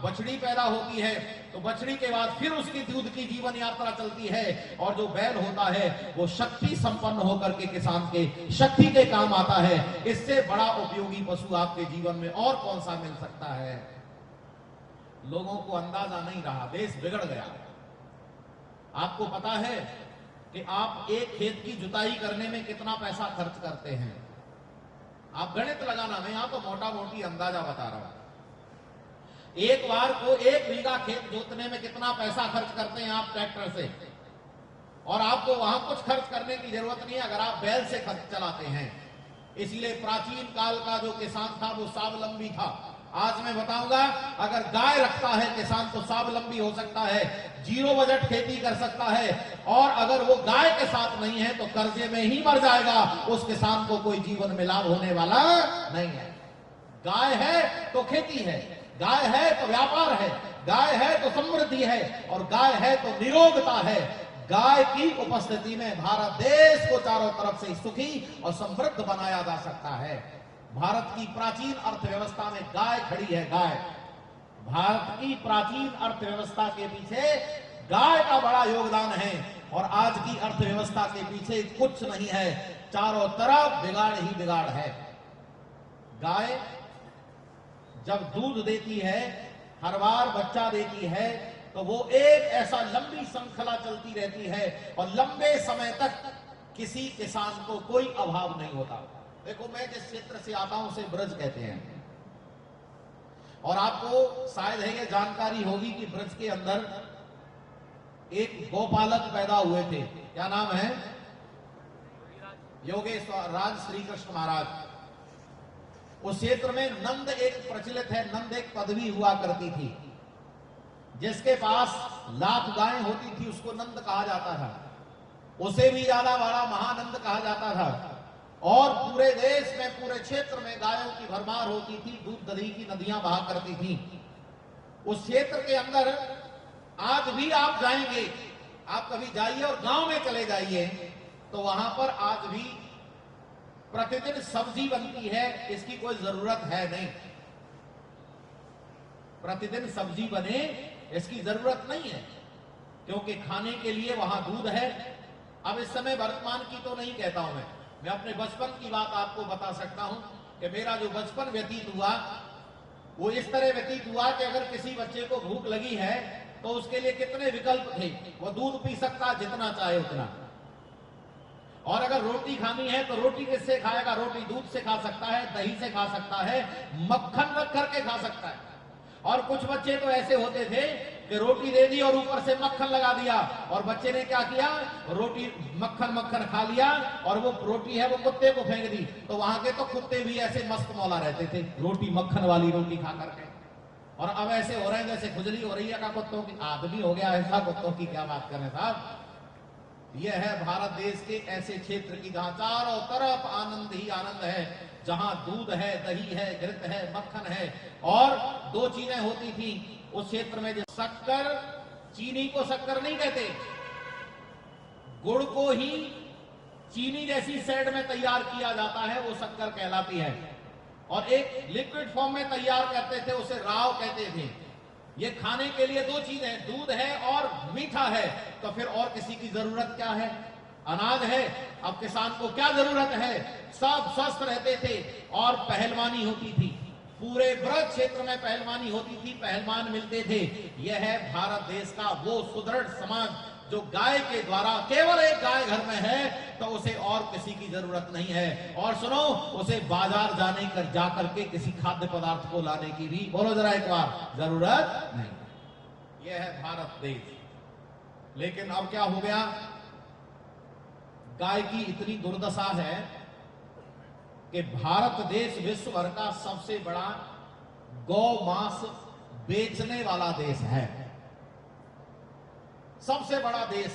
बछड़ी पैदा होती है, तो बछड़ी के बाद फिर उसकी दूध की जीवन यात्रा चलती है, और जो बैल होता है वो शक्ति संपन्न होकर के किसान के शक्ति के काम आता है। इससे बड़ा उपयोगी पशु आपके जीवन में और कौन सा मिल सकता है? लोगों को अंदाजा नहीं रहा, देश बिगड़ गया। आपको पता है कि आप एक खेत की जुताई करने में कितना पैसा खर्च करते हैं? आप गणित लगाना, मैं यहां तो मोटा मोटी अंदाजा बता रहा हूं। एक बार को 1 बीघा खेत जोतने में कितना पैसा खर्च करते हैं आप ट्रैक्टर से? और आपको वहां कुछ खर्च करने की जरूरत नहीं है अगर आप बैल से खर्च चलाते हैं। इसलिए प्राचीन काल का जो किसान था वो स्वावलंबी था। आज मैं बताऊंगा, अगर गाय रखता है किसान तो स्वावलंबी हो सकता है, 0 बजट खेती कर सकता है, और अगर वो गाय के साथ नहीं है तो कर्जे में ही मर जाएगा। उस किसान को कोई जीवन में लाभ होने वाला नहीं है। गाय है तो खेती है, गाय है तो व्यापार है, गाय है तो समृद्धि है, और गाय है तो निरोगता है। गाय की उपस्थिति में भारत देश को चारों तरफ से सुखी और समृद्ध बनाया जा सकता है। भारत की प्राचीन अर्थव्यवस्था में गाय खड़ी है। गाय, भारत की प्राचीन अर्थव्यवस्था के पीछे गाय का बड़ा योगदान है, और आज की अर्थव्यवस्था के पीछे कुछ नहीं है, चारों तरफ बिगाड़ ही बिगाड़ है। गाय जब दूध देती है, हर बार बच्चा देती है, तो वो एक ऐसा लंबी श्रृंखला चलती रहती है, और लंबे समय तक किसी किसान को कोई अभाव नहीं होता। देखो, मैं जिस क्षेत्र से आता हूं उसे ब्रज कहते हैं, और आपको शायद है ये जानकारी होगी कि ब्रज के अंदर एक गोपालक पैदा हुए थे। क्या नाम है? योगेश्वर राज श्री कृष्ण महाराज। उस क्षेत्र में नंद एक प्रचलित है, नंद एक पदवी हुआ करती थी। जिसके पास लाख गायें होती थी उसको नंद कहा जाता था, उसे भी ज्यादा बड़ा महानंद कहा जाता था। और पूरे देश में, पूरे क्षेत्र में गायों की भरमार होती थी, दूध दही की नदियां बहा करती थी। उस क्षेत्र के अंदर आज भी आप जाएंगे, आप कभी जाइए और गांव में चले जाइए, तो वहां पर आज भी प्रतिदिन सब्जी बनती है, इसकी कोई जरूरत है नहीं। प्रतिदिन सब्जी बने इसकी जरूरत नहीं है, क्योंकि खाने के लिए वहां दूध है। अब इस समय वर्तमान की तो नहीं कहता हूं मैं अपने बचपन की बात आपको बता सकता हूं कि मेरा जो बचपन व्यतीत हुआ वो इस तरह व्यतीत हुआ कि अगर किसी बच्चे को भूख लगी है तो उसके लिए कितने विकल्प थे। वो दूध पी सकता जितना चाहे उतना, और अगर रोटी खानी है तो रोटी किससे खाएगा? रोटी दूध से खा सकता है, दही से खा सकता है, मक्खन रख करके खा सकता है। और कुछ बच्चे तो ऐसे होते थे कि रोटी दे दी और ऊपर से मक्खन लगा दिया, और बच्चे ने क्या किया? रोटी मक्खन खा लिया, और वो रोटी है वो कुत्ते को फेंक दी। तो वहां के तो कुत्ते भी ऐसे मस्त मौला रहते थे, रोटी मक्खन वाली रोटी खा करके। और अब ऐसे हो रहे हैं जैसे खुजली हो रही है का कुत्तों की। आदमी हो गया ऐसा, कुत्तों की क्या बात करें साहब। यह है भारत देश के ऐसे क्षेत्र की जहां चारों तरफ आनंद ही आनंद है, जहां दूध है, दही है, घृत है, मक्खन है। और 2 चीजें होती थी उस क्षेत्र में, जो शक्कर, चीनी को शक्कर नहीं कहते, गुड़ को ही चीनी जैसी शैड में तैयार किया जाता है, वो शक्कर कहलाती है, और एक लिक्विड फॉर्म में तैयार करते थे, उसे राव कहते थे। ये खाने के लिए दो चीज है, दूध है और मीठा है, तो फिर और किसी की जरूरत क्या है? अनाज है। अब किसान को क्या जरूरत है? सब स्वस्थ रहते थे और पहलवानी होती थी, पूरे ब्रज क्षेत्र में पहलवानी होती थी, पहलवान मिलते थे। यह है भारत देश का वो सुदृढ़ समाज जो गाय के द्वारा, केवल एक गाय घर में है तो उसे और किसी की जरूरत नहीं है। और सुनो, उसे बाजार जाकर के किसी खाद्य पदार्थ को लाने की भी, बोलो जरा एक बार, जरूरत नहीं। यह है भारत देश। लेकिन अब क्या हो गया? गाय की इतनी दुर्दशा है कि भारत देश विश्व भर का सबसे बड़ा गौ मांस बेचने वाला देश है। सबसे बड़ा देश,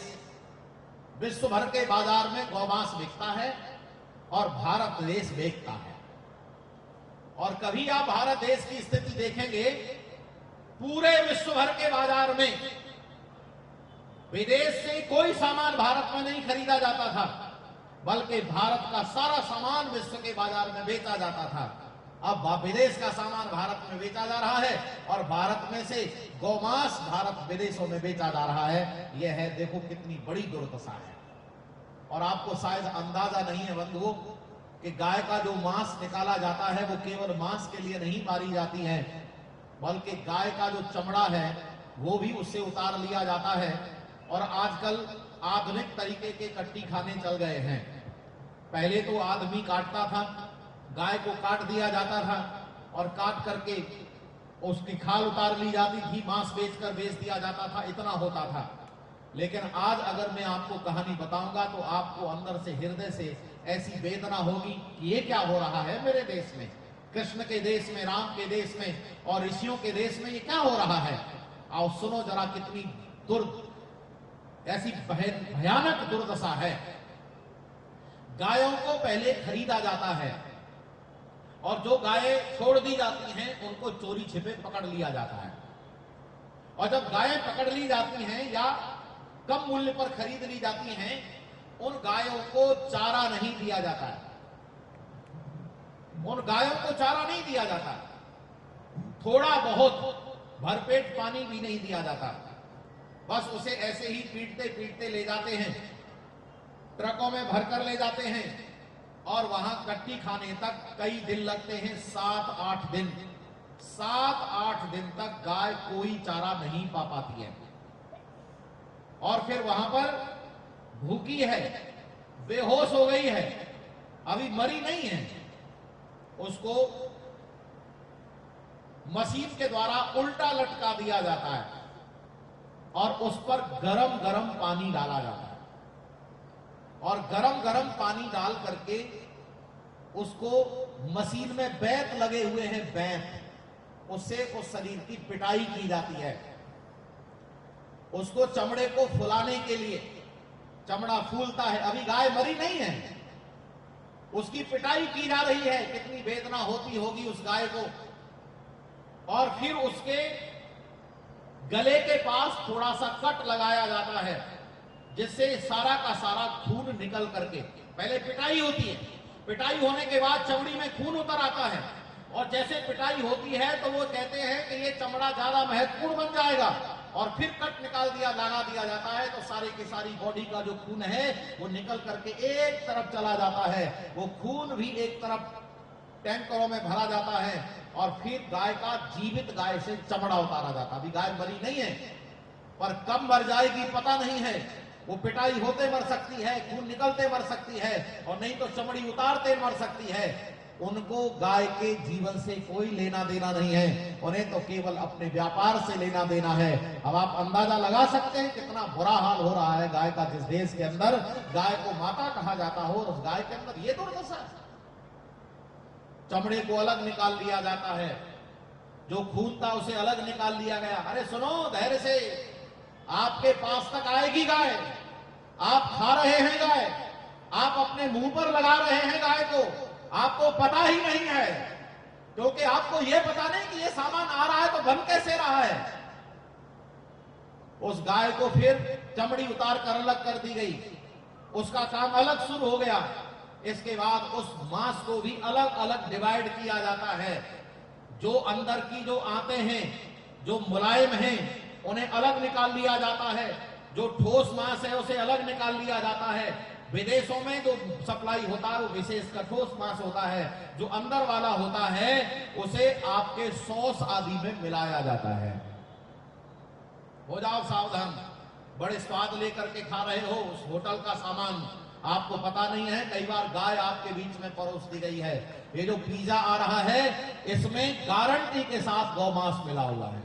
विश्व भर के बाजार में गौमांस बिकता है और भारत देश बेचता है। और कभी आप भारत देश की स्थिति देखेंगे, पूरे विश्व भर के बाजार में विदेश से कोई सामान भारत में नहीं खरीदा जाता था, बल्कि भारत का सारा सामान विश्व के बाजार में बेचा जाता था। अब विदेश का सामान भारत में बेचा जा रहा है और भारत में से गौमांस भारत विदेशों में बेचा जा रहा है। यह है, देखो कितनी बड़ी दुर्दशा है। और आपको शायद अंदाजा नहीं है बंधुओं कि गाय का जो मांस निकाला जाता है वो केवल मांस के लिए नहीं मारी जाती है, बल्कि गाय का जो चमड़ा है वो भी उससे उतार लिया जाता है। और आजकल आधुनिक तरीके के कट्टी खाने चल गए हैं। पहले तो आदमी काटता था, गाय को काट दिया जाता था और काट करके उसकी खाल उतार ली जाती थी, मांस बेचकर बेच दिया जाता था, इतना होता था। लेकिन आज अगर मैं आपको कहानी बताऊंगा तो आपको अंदर से, हृदय से ऐसी वेदना होगी कि ये क्या हो रहा है मेरे देश में, कृष्ण के देश में, राम के देश में और ऋषियों के देश में, ये क्या हो रहा है। आओ सुनो जरा, कितनी ऐसी भयानक दुर्दशा है। गायों को पहले खरीदा जाता है और जो गायें छोड़ दी जाती हैं उनको चोरी छिपे पकड़ लिया जाता है। और जब गायें पकड़ ली जाती हैं या कम मूल्य पर खरीद ली जाती हैं, उन गायों को चारा नहीं दिया जाता है, उन गायों को चारा नहीं दिया जाता, थोड़ा बहुत भरपेट पानी भी नहीं दिया जाता, बस उसे ऐसे ही पीटते पीटते ले जाते हैं, ट्रकों में भरकर ले जाते हैं और वहां कट्टी खाने तक कई दिन लगते हैं, 7-8 दिन। 7-8 दिन तक गाय कोई चारा नहीं पा पाती है और फिर वहां पर भूखी है, बेहोश हो गई है, अभी मरी नहीं है, उसको मशीन के द्वारा उल्टा लटका दिया जाता है और उस पर गरम गरम पानी डाला जाता है और गरम गरम पानी डाल करके उसको मशीन में बैंत लगे हुए हैं, बैंत, उससे उस शरीर की पिटाई की जाती है। उसको चमड़े को फुलाने के लिए, चमड़ा फूलता है, अभी गाय मरी नहीं है, उसकी पिटाई की जा रही है, कितनी वेदना होती होगी उस गाय को। और फिर उसके गले के पास थोड़ा सा कट लगाया जाता है जिससे सारा का सारा खून निकल करके, पहले पिटाई होती है, पिटाई होने के बाद चमड़ी में खून उतर आता है और जैसे पिटाई होती है तो वो कहते हैं कि ये चमड़ा ज्यादा महत्वपूर्ण बन जाएगा और फिर कट निकाल दिया, लगा दिया जाता है तो सारी की सारी बॉडी का जो खून है वो निकल करके एक तरफ चला जाता है। वो खून भी एक तरफ टैंकरों में भरा जाता है और फिर गाय का, जीवित गाय से चमड़ा उतारा जाता है। अभी गाय मरी नहीं है पर कब मर जाएगी पता नहीं है, वो पिटाई होते मर सकती है, खून निकलते मर सकती है और नहीं तो चमड़ी उतारते मर सकती है। उनको गाय के जीवन से कोई लेना देना नहीं है, उन्हें तो केवल अपने व्यापार से लेना देना है। अब आप अंदाजा लगा सकते हैं कितना बुरा हाल हो रहा है गाय का, जिस देश के अंदर गाय को माता कहा जाता हो और उस गाय के अंदर ये दुर्दशा है। चमड़े को अलग निकाल लिया जाता है, जो खून था उसे अलग निकाल लिया गया। अरे सुनो, धैर्य से, आपके पास तक आएगी गाय, आप खा रहे हैं गाय, आप अपने मुंह पर लगा रहे हैं गाय को, आपको पता ही नहीं है, क्योंकि आपको यह पता नहीं कि यह सामान आ रहा है तो बन कैसे रहा है। उस गाय को फिर चमड़ी उतार कर अलग कर दी गई उसका काम अलग शुरू हो गया। इसके बाद उस मांस को भी अलग अलग डिवाइड किया जाता है। जो अंदर की जो आंतें हैं, जो मुलायम हैं, उन्हें अलग निकाल लिया जाता है। जो ठोस मांस है उसे अलग निकाल लिया जाता है। विदेशों में जो सप्लाई होता है वो विशेष ठोस मांस होता है। जो अंदर वाला होता है उसे आपके सॉस आदि में मिलाया जाता है। हो जाओ सावधान, बड़े स्वाद लेकर के खा रहे हो उस होटल का सामान, आपको पता नहीं है कई बार गाय आपके बीच में परोस दी गई है। ये जो पिज्जा आ रहा है इसमें गारंटी के साथ गौमांस मिला हुआ है।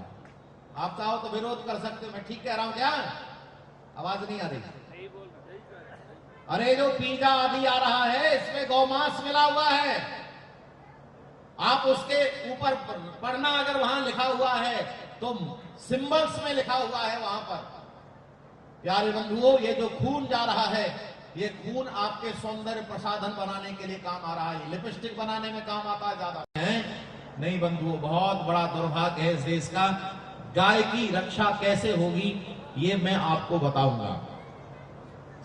आप चाहो तो विरोध कर सकते हो, मैं ठीक कह रहा हूं क्या? आवाज नहीं आ रही? अरे जो पिज्जा आदि आ रहा है इसमें गौमांस मिला हुआ है। आप उसके ऊपर पढ़ना, अगर वहां लिखा हुआ है तो सिंबल्स में लिखा हुआ है वहां पर। प्यारे बंधुओं, ये जो खून जा रहा है ये खून आपके सौंदर्य प्रसाधन बनाने के लिए काम आ रहा है। लिपस्टिक बनाने में काम आता है ज्यादा है नहीं बंधुओं। बहुत बड़ा दुर्भाग्य है इस देश का। गाय की रक्षा कैसे होगी ये मैं आपको बताऊंगा।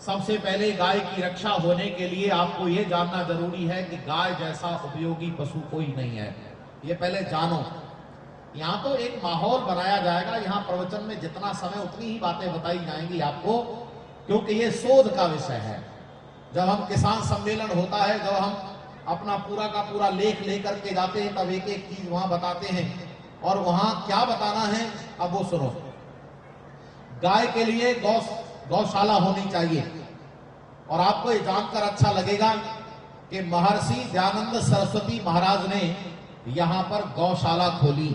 सबसे पहले गाय की रक्षा होने के लिए आपको ये जानना जरूरी है कि गाय जैसा उपयोगी पशु कोई नहीं है। ये पहले जानो। यहाँ तो एक माहौल बनाया जाएगा, यहाँ प्रवचन में जितना समय उतनी ही बातें बताई जाएंगी आपको, क्योंकि ये शोध का विषय है। जब हम किसान सम्मेलन होता है, जब हम अपना पूरा का पूरा लेख लेकर के जाते हैं तब एक एक चीज वहां बताते हैं। और वहां क्या बताना है अब वो सुनो। गाय के लिए गौशाला होनी चाहिए। और आपको ये जानकर अच्छा लगेगा कि महर्षि दयानंद सरस्वती महाराज ने यहां पर गौशाला खोली।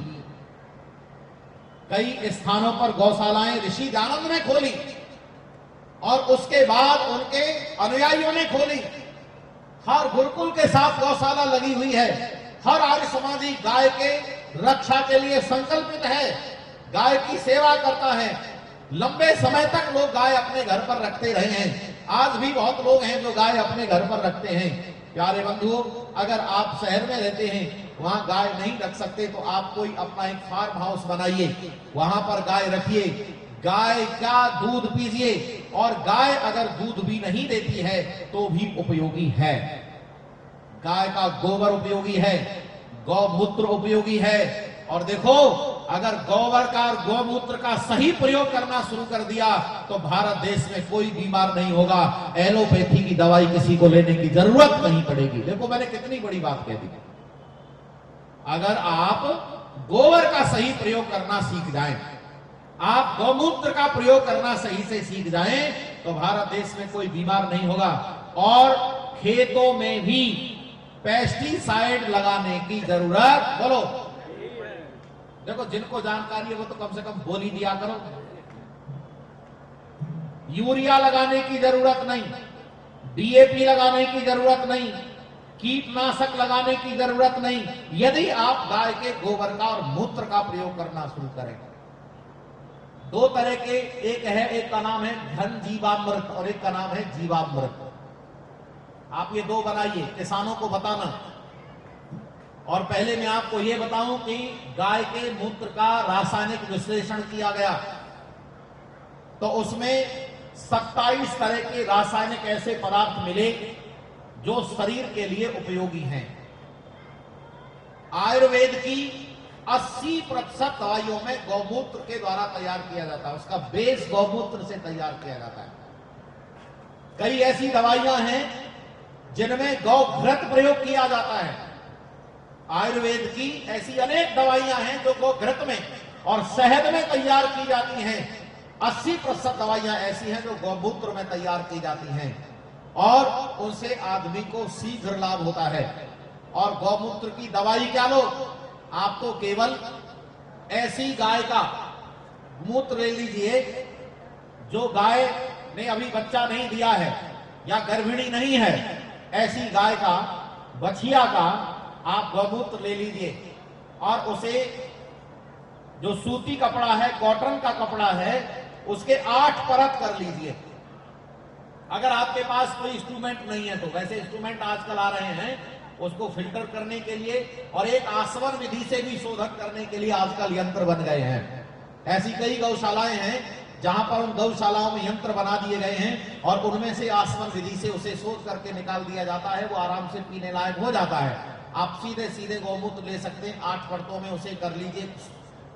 कई स्थानों पर गौशालाएं ऋषि दयानंद ने खोली और उसके बाद उनके अनुयायियों ने खोली। हर गुरुकुल के साथ गौशाला लगी हुई है। हर आर्य समाजी गाय के रक्षा के लिए संकल्पित है, गाय की सेवा करता है। लंबे समय तक लोग गाय अपने घर पर रखते रहे हैं। आज भी बहुत लोग हैं जो गाय अपने घर पर रखते हैं। प्यारे बंधुओं, अगर आप शहर में रहते हैं, वहां गाय नहीं रख सकते तो आप कोई अपना एक फार्म हाउस बनाइए, वहां पर गाय रखिए, गाय का दूध पीजिए। और गाय अगर दूध भी नहीं देती है तो भी उपयोगी है। गाय का गोबर उपयोगी है, गौमूत्र उपयोगी है। और देखो, अगर गोबर का और गौमूत्र का सही प्रयोग करना शुरू कर दिया तो भारत देश में कोई बीमार नहीं होगा। एलोपैथी की दवाई किसी को लेने की जरूरत नहीं पड़ेगी। देखो मैंने कितनी बड़ी बात कह दी। अगर आप गोबर का सही प्रयोग करना सीख जाएं, आप गौमूत्र का प्रयोग करना सही से सीख जाएं तो भारत देश में कोई बीमार नहीं होगा। और खेतों में भी पेस्टिसाइड लगाने की जरूरत, बोलो, देखो जिनको जानकारी है वो तो कम से कम बोल ही दिया करो। यूरिया लगाने की जरूरत नहीं, डीएपी लगाने की जरूरत नहीं, कीटनाशक लगाने की जरूरत नहीं, यदि आप गाय के गोबर का और मूत्र का प्रयोग करना शुरू करें। दो तरह के, एक का नाम है घन जीवामृत और एक का नाम है जीवामृत। आप ये दो बनाइए, किसानों को बताना। और पहले मैं आपको ये बताऊं कि गाय के मूत्र का रासायनिक विश्लेषण किया गया तो उसमें 27 तरह के रासायनिक ऐसे पदार्थ मिले जो शरीर के लिए उपयोगी हैं। आयुर्वेद की 80% दवाइयों में गौमूत्र के द्वारा तैयार किया जाता है, उसका बेस गौमूत्र से तैयार किया जाता है। कई ऐसी दवाइयां हैं जिनमें गौघृत प्रयोग किया जाता है। आयुर्वेद की ऐसी अनेक दवाइयां हैं जो गौघृत में और शहद में तैयार की जाती हैं। 80% दवाइयां ऐसी हैं जो गौमूत्र में तैयार की जाती हैं और उनसे आदमी को शीघ्र लाभ होता है। और गौमूत्र की दवाई क्या लो, आप तो केवल ऐसी गाय का मूत्र ले लीजिए जो गाय ने अभी बच्चा नहीं दिया है या गर्भिणी नहीं है। ऐसी गाय का, बछिया का आप गौमूत्र ले लीजिए और उसे, जो सूती कपड़ा है, कॉटन का कपड़ा है, उसके 8 परत कर लीजिए। अगर आपके पास कोई इंस्ट्रूमेंट नहीं है तो, वैसे इंस्ट्रूमेंट आजकल आ रहे हैं उसको फिल्टर करने के लिए और एक आसवन विधि से भी शोधन करने के लिए आजकल यंत्र बन गए हैं। ऐसी कई गौशालाएं हैं जहां पर उन गौशालाओं में यंत्र बना दिए गए हैं और उनमें से आसवन विधि से उसे सोच करके निकाल दिया जाता है, वो आराम से पीने लायक हो जाता है। आप सीधे सीधे गौमूत्र ले सकते हैं, 8 परतों में उसे कर लीजिए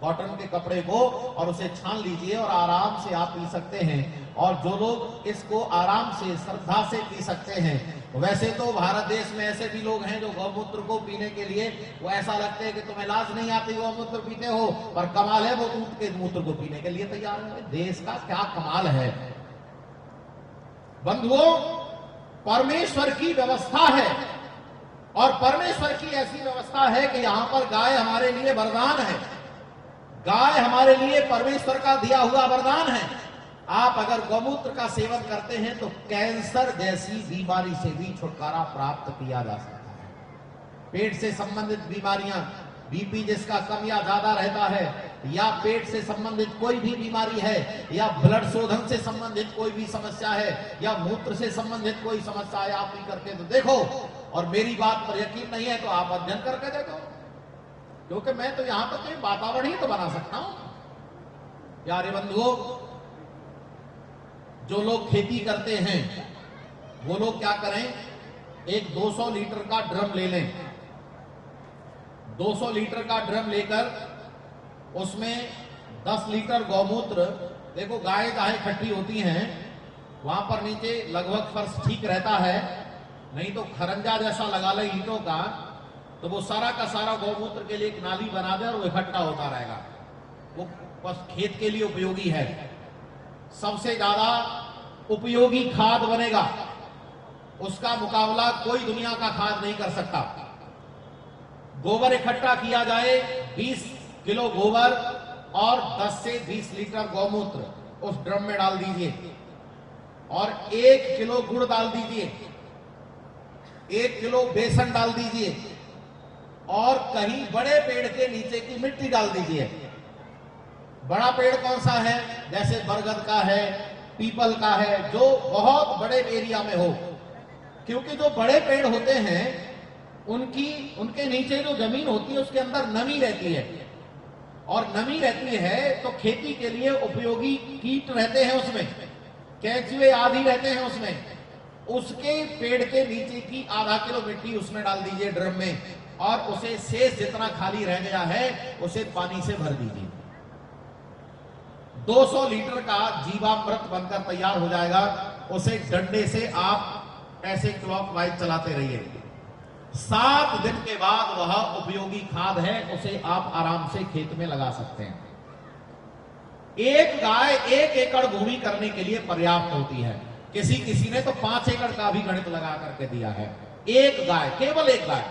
कॉटन के कपड़े को और उसे छान लीजिए और आराम से आप पी सकते हैं। और जो लोग इसको आराम से श्रद्धा से पी सकते हैं, वैसे तो भारत देश में ऐसे भी लोग हैं जो गौमूत्र को पीने के लिए वो ऐसा लगते हैं कि तुम्हें लाज नहीं आती गौमूत्र पीते हो, पर कमाल है वो ऊंट के मूत्र को पीने के लिए तैयार है। देश का क्या कमाल है बंधुओं, परमेश्वर की व्यवस्था है और परमेश्वर की ऐसी व्यवस्था है कि यहां पर गाय हमारे लिए वरदान है। गाय हमारे लिए परमेश्वर का दिया हुआ वरदान है। आप अगर गौमूत्र का सेवन करते हैं तो कैंसर जैसी बीमारी से भी छुटकारा प्राप्त किया जा सकता है। पेट से संबंधित बीमारियां, बीपी जिसका कम या ज्यादा रहता है, या पेट से संबंधित कोई भी बीमारी है, या ब्लड शोधन से संबंधित कोई भी समस्या है, या मूत्र से संबंधित कोई समस्या है, आप भी करके तो देखो। और मेरी बात पर यकीन नहीं है तो आप अध्ययन करके देखो, क्योंकि मैं तो यहां पर कोई वातावरण ही तो बना सकता हूं। प्यारे बंधुओं, जो लोग खेती करते हैं वो लोग क्या करें, एक 200 लीटर का ड्रम ले लें। 200 लीटर का ड्रम लेकर उसमें 10 लीटर गौमूत्र, देखो गाय चाहे खट्टी होती हैं, वहां पर नीचे लगभग फर्श ठीक रहता है, नहीं तो खरंजा जैसा लगा ले ईंटों का, तो वो सारा का सारा गौमूत्र के लिए एक नाली बना दे और वो इकट्ठा होता रहेगा। वो बस खेत के लिए उपयोगी है, सबसे ज्यादा उपयोगी खाद बनेगा, उसका मुकाबला कोई दुनिया का खाद नहीं कर सकता। गोबर इकट्ठा किया जाए, 20 किलो गोबर और 10 से 20 लीटर गौमूत्र उस ड्रम में डाल दीजिए और 1 किलो गुड़ डाल दीजिए, 1 किलो बेसन डाल दीजिए और कहीं बड़े पेड़ के नीचे की मिट्टी डाल दीजिए। बड़ा पेड़ कौन सा है, जैसे बरगद का है, पीपल का है, जो बहुत बड़े एरिया में हो, क्योंकि जो बड़े पेड़ होते हैं उनके नीचे जो जमीन होती है उसके अंदर नमी रहती है, और नमी रहती है तो खेती के लिए उपयोगी कीट रहते हैं उसमें, केंचुए आदि रहते हैं उसमें। उसके पेड़ के नीचे की आधा किलो मिट्टी उसमें डाल दीजिए ड्रम में, और उसे शेष जितना खाली रह गया है उसे पानी से भर दीजिए। 200 लीटर का जीवामृत बनकर तैयार हो जाएगा। उसे डंडे से आप ऐसे क्लॉकवाइज चलाते रहिए। 7 दिन के बाद वह उपयोगी खाद है, उसे आप आराम से खेत में लगा सकते हैं। एक गाय 1 एकड़ भूमि करने के लिए पर्याप्त होती है। किसी ने तो 5 एकड़ का भी गणित लगा करके दिया है। एक गाय, केवल एक गाय,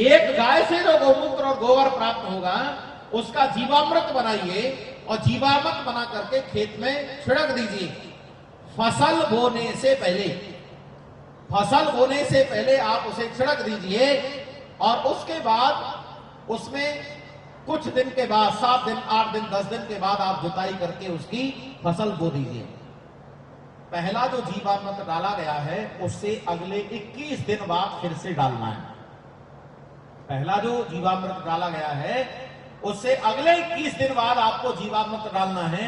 एक गाय से जो गौमूत्र और गोबर प्राप्त होगा उसका जीवामृत बनाइए और जीवामृत बना करके खेत में छिड़क दीजिए। फसल बोने से पहले आप उसे छिड़क दीजिए और उसके बाद उसमें कुछ दिन के बाद, 7 दिन, 8 दिन, 10 दिन के बाद आप जुताई करके उसकी फसल बो दीजिए। पहला जो जीवामृत डाला गया है उससे अगले 21 दिन बाद फिर से डालना है। पहला जो जीवामृत डाला गया है उससे अगले 21 दिन बाद आपको जीवामृत डालना है,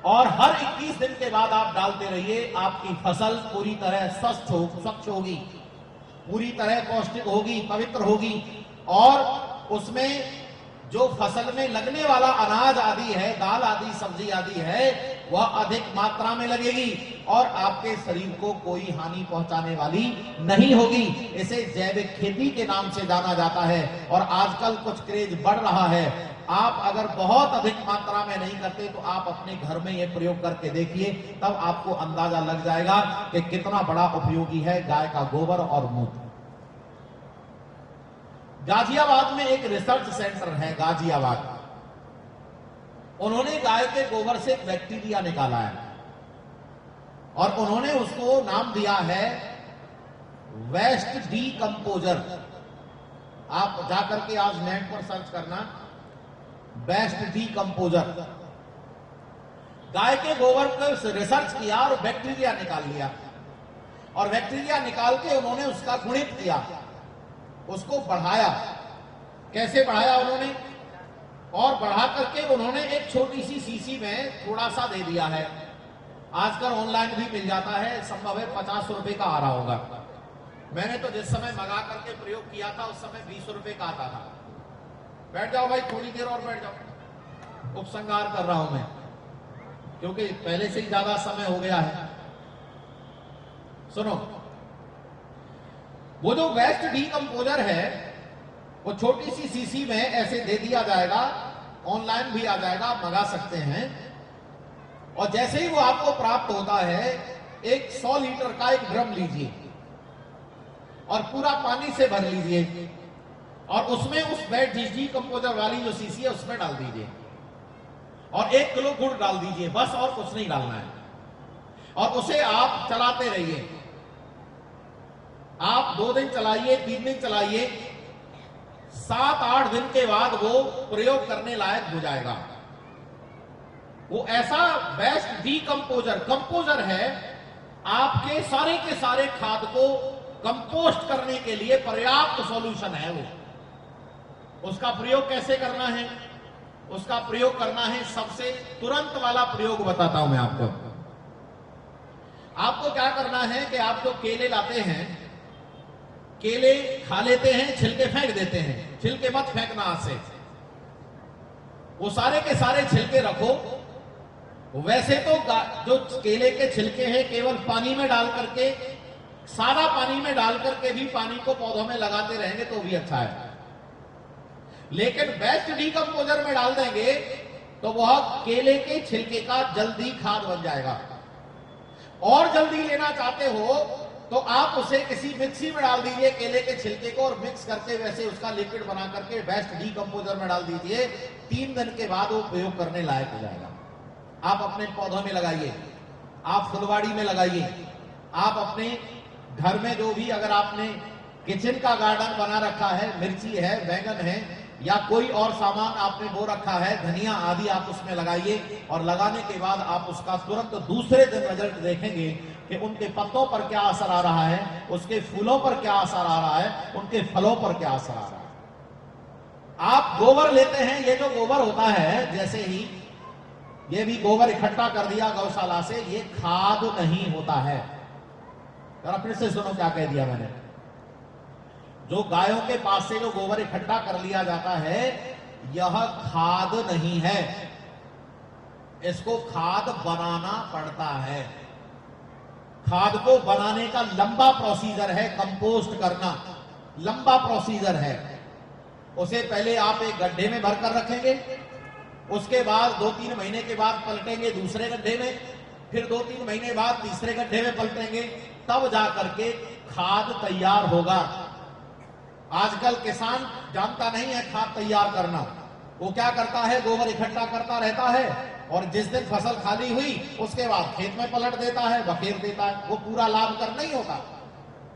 और हर 21 दिन के बाद आप डालते रहिए। आपकी फसल पूरी तरह स्वच्छ होगी, पूरी तरह पौष्टिक होगी, पवित्र होगी, और उसमें जो फसल में लगने वाला अनाज आदि है, दाल आदि, सब्जी आदि है, वह अधिक मात्रा में लगेगी और आपके शरीर को कोई हानि पहुंचाने वाली नहीं होगी। इसे जैविक खेती के नाम से जाना जाता है और आजकल कुछ क्रेज बढ़ रहा है। आप अगर बहुत अधिक मात्रा में नहीं करते तो आप अपने घर में यह प्रयोग करके देखिए, तब आपको अंदाजा लग जाएगा कि कितना बड़ा उपयोगी है गाय का गोबर और मूत्र। गाजियाबाद में एक रिसर्च सेंटर है, गाजियाबाद, उन्होंने गाय के गोबर से एक बैक्टीरिया निकाला है और उन्होंने उसको नाम दिया है वेस्ट डीकंपोजर। आप जाकर के आज नेट पर सर्च करना, बेस्ट डीकंपोजर। गाय के गोबर को रिसर्च किया और बैक्टीरिया निकाल लिया, और बैक्टीरिया निकाल के उन्होंने उसका गुणित किया, उसको बढ़ाया। कैसे बढ़ाया उन्होंने? और बढ़ा करके उन्होंने एक छोटी सी सीसी में थोड़ा सा दे दिया है। आजकल ऑनलाइन भी मिल जाता है, संभव है 50 रुपए का आ रहा होगा। मैंने तो जिस समय मंगा करके प्रयोग किया था उस समय 20 रुपए का आता था। बैठ जाओ भाई, थोड़ी देर और बैठ जाओ, उपसंहार कर रहा हूं मैं, क्योंकि पहले से ही ज्यादा समय हो गया है। सुनो, वो जो वेस्ट डीकंपोजर है वो छोटी सी सीसी में ऐसे दे दिया जाएगा, ऑनलाइन भी आ जाएगा, आप मंगा सकते हैं। और जैसे ही वो आपको प्राप्त होता है, एक 100 लीटर का एक ड्रम लीजिए और पूरा पानी से भर लीजिए और उसमें उस वेस्ट डीकंपोजर वाली जो सीसी है उसमें डाल दीजिए और 1 किलो गुड़ डाल दीजिए, बस, और कुछ नहीं डालना है। और उसे आप चलाते रहिए। आप 2 दिन चलाइए, 3 दिन चलाइए, 7-8 दिन के बाद वो प्रयोग करने लायक हो जाएगा। वो ऐसा बेस्ट डीकंपोजर कंपोजर है, आपके सारे खाद को कंपोस्ट करने के लिए पर्याप्त सॉल्यूशन है। वो उसका प्रयोग कैसे करना है? उसका प्रयोग करना है, सबसे तुरंत वाला प्रयोग बताता हूं मैं आपको। आपको क्या करना है कि आप जो केले लाते हैं, केले खा लेते हैं, छिलके फेंक देते हैं। छिलके मत फेंकना हाथ से, वो सारे के सारे छिलके रखो। वैसे तो जो केले के छिलके हैं केवल पानी में डाल करके, सादा पानी में डाल करके भी पानी को पौधों में लगाते रहेंगे तो भी अच्छा है, लेकिन बेस्ट डीकंपोजर में डाल देंगे तो वह केले के छिलके का जल्दी खाद बन जाएगा। और जल्दी लेना चाहते हो तो आप उसे किसी मिक्सी में डाल दीजिए केले के छिलके को, और मिक्स करके वैसे उसका लिक्विड बना करके बेस्ट डीकंपोजर में डाल दीजिए। 3 दिन के बाद वो प्रयोग करने लायक हो जाएगा। आप अपने पौधों में लगाइए, आप फुलवाड़ी में लगाइए, आप अपने घर में जो भी, अगर आपने किचन का गार्डन बना रखा है, मिर्ची है, बैंगन है, या कोई और सामान आपने बो रखा है, धनिया आदि, आप उसमें लगाइए। और लगाने के बाद आप उसका तुरंत दूसरे दिन रिजल्ट देखेंगे कि उनके पत्तों पर क्या असर आ रहा है, उसके फूलों पर क्या असर आ रहा है, उनके फलों पर क्या असर आ रहा है। आप गोबर लेते हैं, ये जो गोबर होता है, जैसे ही ये भी गोबर इकट्ठा कर दिया गौशाला से, ये खाद नहीं होता है। और फिर से सुनो क्या कह दिया मैंने। जो गायों के पास से जो गोबर इकट्ठा कर लिया जाता है, यह खाद नहीं है, इसको खाद बनाना पड़ता है। खाद को बनाने का लंबा प्रोसीजर है, कंपोस्ट करना लंबा प्रोसीजर है। उसे पहले आप एक गड्ढे में भरकर रखेंगे, उसके बाद 2-3 महीने के बाद पलटेंगे दूसरे गड्ढे में, फिर 2-3 महीने बाद तीसरे गड्ढे में पलटेंगे, तब जाकर के खाद तैयार होगा। आजकल किसान जानता नहीं है खाद तैयार करना। वो क्या करता है, गोबर इकट्ठा करता रहता है और जिस दिन फसल खाली हुई उसके बाद खेत में पलट देता है, बखेर देता है। वो पूरा लाभ कर नहीं होता।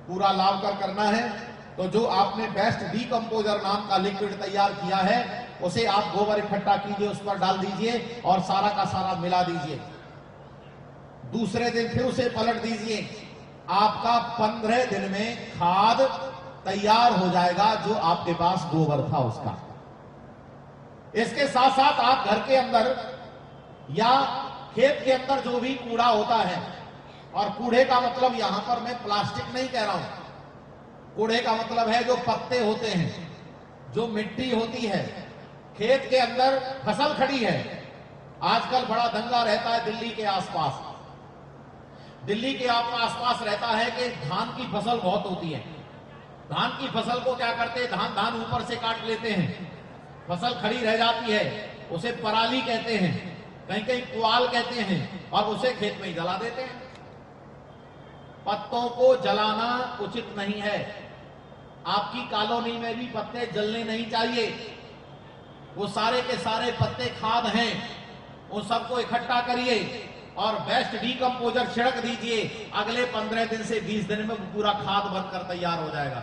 पूरा लाभ कर करना है तो जो आपने बेस्ट डीकंपोजर नाम का लिक्विड तैयार किया है, उसे आप गोबर इकट्ठा कीजिए, उस पर डाल दीजिए और सारा का सारा मिला दीजिए। दूसरे दिन फिर उसे पलट दीजिए। आपका 15 दिन में खाद तैयार हो जाएगा, जो आपके पास गोबर था उसका। इसके साथ साथ आप घर के अंदर या खेत के अंदर जो भी कूड़ा होता है, और कूड़े का मतलब यहां पर मैं प्लास्टिक नहीं कह रहा हूं, कूड़े का मतलब है जो पत्ते होते हैं, जो मिट्टी होती है। खेत के अंदर फसल खड़ी है, आजकल बड़ा दंगा रहता है दिल्ली के आसपास। दिल्ली के आसपास रहता है कि धान की फसल बहुत होती है। धान की फसल को क्या करते हैं, धान ऊपर से काट लेते हैं, फसल खड़ी रह जाती है, उसे पराली कहते हैं, कहीं कहीं पुआल कहते हैं, और उसे खेत में ही जला देते हैं। पत्तों को जलाना उचित नहीं है। आपकी कॉलोनी में भी पत्ते जलने नहीं चाहिए। वो सारे के सारे पत्ते खाद हैं, उन सबको इकट्ठा करिए और बेस्ट डीकंपोजर छिड़क दीजिए। अगले 15 दिन से 20 दिन में पूरा खाद बनकर तैयार हो जाएगा।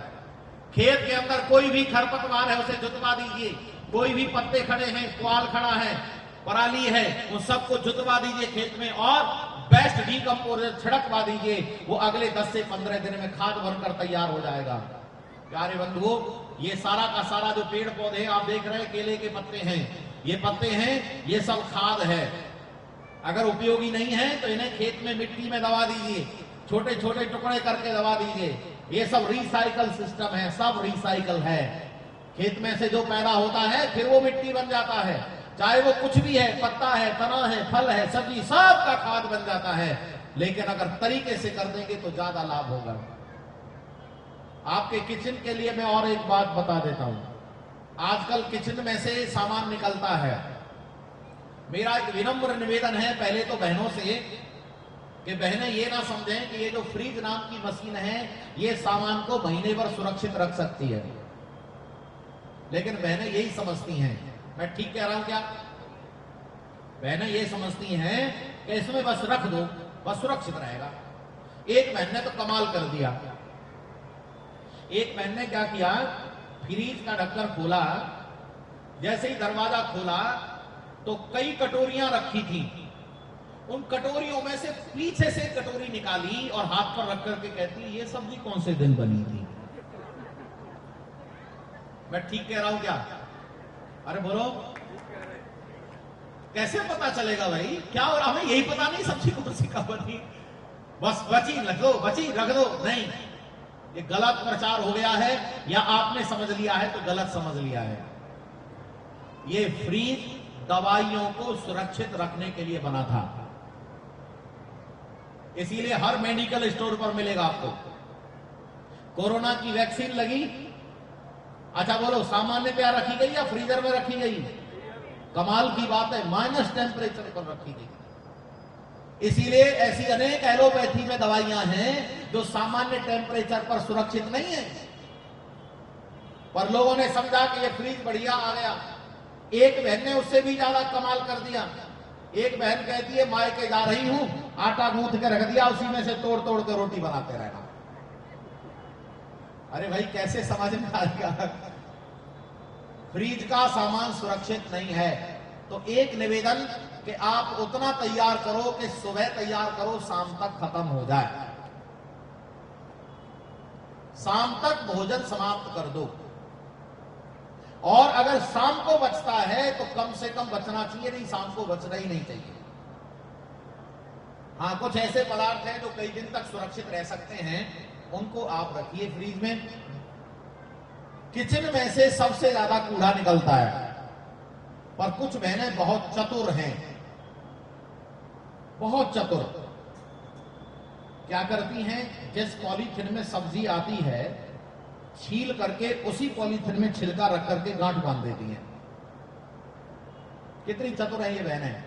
खेत के अंदर कोई भी खरपतवार है उसे जुतवा दीजिए, कोई भी पत्ते खड़े हैं, पुआल खड़ा है, पराली है, उन सबको जुतवा दीजिए खेत में और बेस्ट डीकंपोजर छिड़कवा दीजिए। वो अगले 10 से 15 दिन में खाद बनकर तैयार हो जाएगा। प्यारे बंधुओं, ये सारा का सारा जो पेड़ पौधे आप देख रहे हैं, केले के पत्ते हैं, ये पत्ते हैं, ये सब खाद है। अगर उपयोगी नहीं है तो इन्हें खेत में मिट्टी में दबा दीजिए, छोटे छोटे टुकड़े करके दबा दीजिए। ये सब रिसाइकल सिस्टम है, सब रिसाइकल है। खेत में से जो पैदा होता है फिर वो मिट्टी बन जाता है, चाहे वो कुछ भी है, पत्ता है, तना है, फल है, सब्जी, सब का खाद बन जाता है। लेकिन अगर तरीके से कर देंगे तो ज्यादा लाभ होगा। आपके किचन के लिए मैं और एक बात बता देता हूं। आजकल किचन में से सामान निकलता है। मेरा एक विनम्र निवेदन है पहले तो बहनों से कि बहनें ये ना समझें कि ये जो फ्रीज नाम की मशीन है ये सामान को महीने भर सुरक्षित रख सकती है, लेकिन बहनें यही समझती हैं, मैं ठीक कह रहा हूं क्या? बहनें ये समझती हैं कि इसमें बस रख दो, बस सुरक्षित रहेगा। एक बहन ने तो कमाल कर दिया। एक बहन ने क्या किया, फ्रीज का ढक्कन खोला, जैसे ही दरवाजा खोला तो कई कटोरियां रखी थी। उन कटोरियों में से पीछे से कटोरी निकाली और हाथ पर रख करके कहती, ये सब्जी कौन से दिन बनी थी? मैं ठीक कह रहा हूं क्या? अरे बोलो, कैसे पता चलेगा भाई? क्या हो रहा? हमें यही पता नहीं सब्जी कौन सी कब बनी, बस बची रख दो, बची रख दो। नहीं, ये गलत प्रचार हो गया है, या आपने समझ लिया है तो गलत समझ लिया है। ये फ्रीज दवाइयों को सुरक्षित रखने के लिए बना था, इसीलिए हर मेडिकल स्टोर पर मिलेगा आपको। कोरोना की वैक्सीन लगी, अच्छा बोलो सामान्य पे रखी गई या फ्रीजर में रखी गई? कमाल की बात है, माइनस टेम्परेचर पर रखी गई। इसीलिए ऐसी अनेक एलोपैथी में दवाइयां हैं जो सामान्य टेम्परेचर पर सुरक्षित नहीं है, पर लोगों ने समझा कि ये फ्रीज बढ़िया आ गया। एक बहन ने उससे भी ज्यादा कमाल कर दिया। एक बहन कहती है, मायके जा रही हूं, आटा गूंथ के रख दिया, उसी में से तोड़ तोड़ के रोटी बनाते रहना। अरे भाई कैसे समझ में आएगा? फ्रीज का सामान सुरक्षित नहीं है। तो एक निवेदन कि आप उतना तैयार करो कि सुबह तैयार करो, शाम तक खत्म हो जाए, शाम तक भोजन समाप्त कर दो। और अगर शाम को बचता है तो कम से कम बचना चाहिए, नहीं शाम को बचना ही नहीं चाहिए। हाँ, कुछ ऐसे पदार्थ हैं जो कई दिन तक सुरक्षित रह सकते हैं, उनको आप रखिए फ्रीज में। किचन में से सबसे ज्यादा कूड़ा निकलता है, पर कुछ बहनें बहुत चतुर हैं, बहुत चतुर। क्या करती हैं, जिस पॉलीथिन में सब्जी आती है छील करके उसी पॉलीथिन में छिलका रख करके गांठ बांध देती हैं। कितनी चतुर है ये बहनें।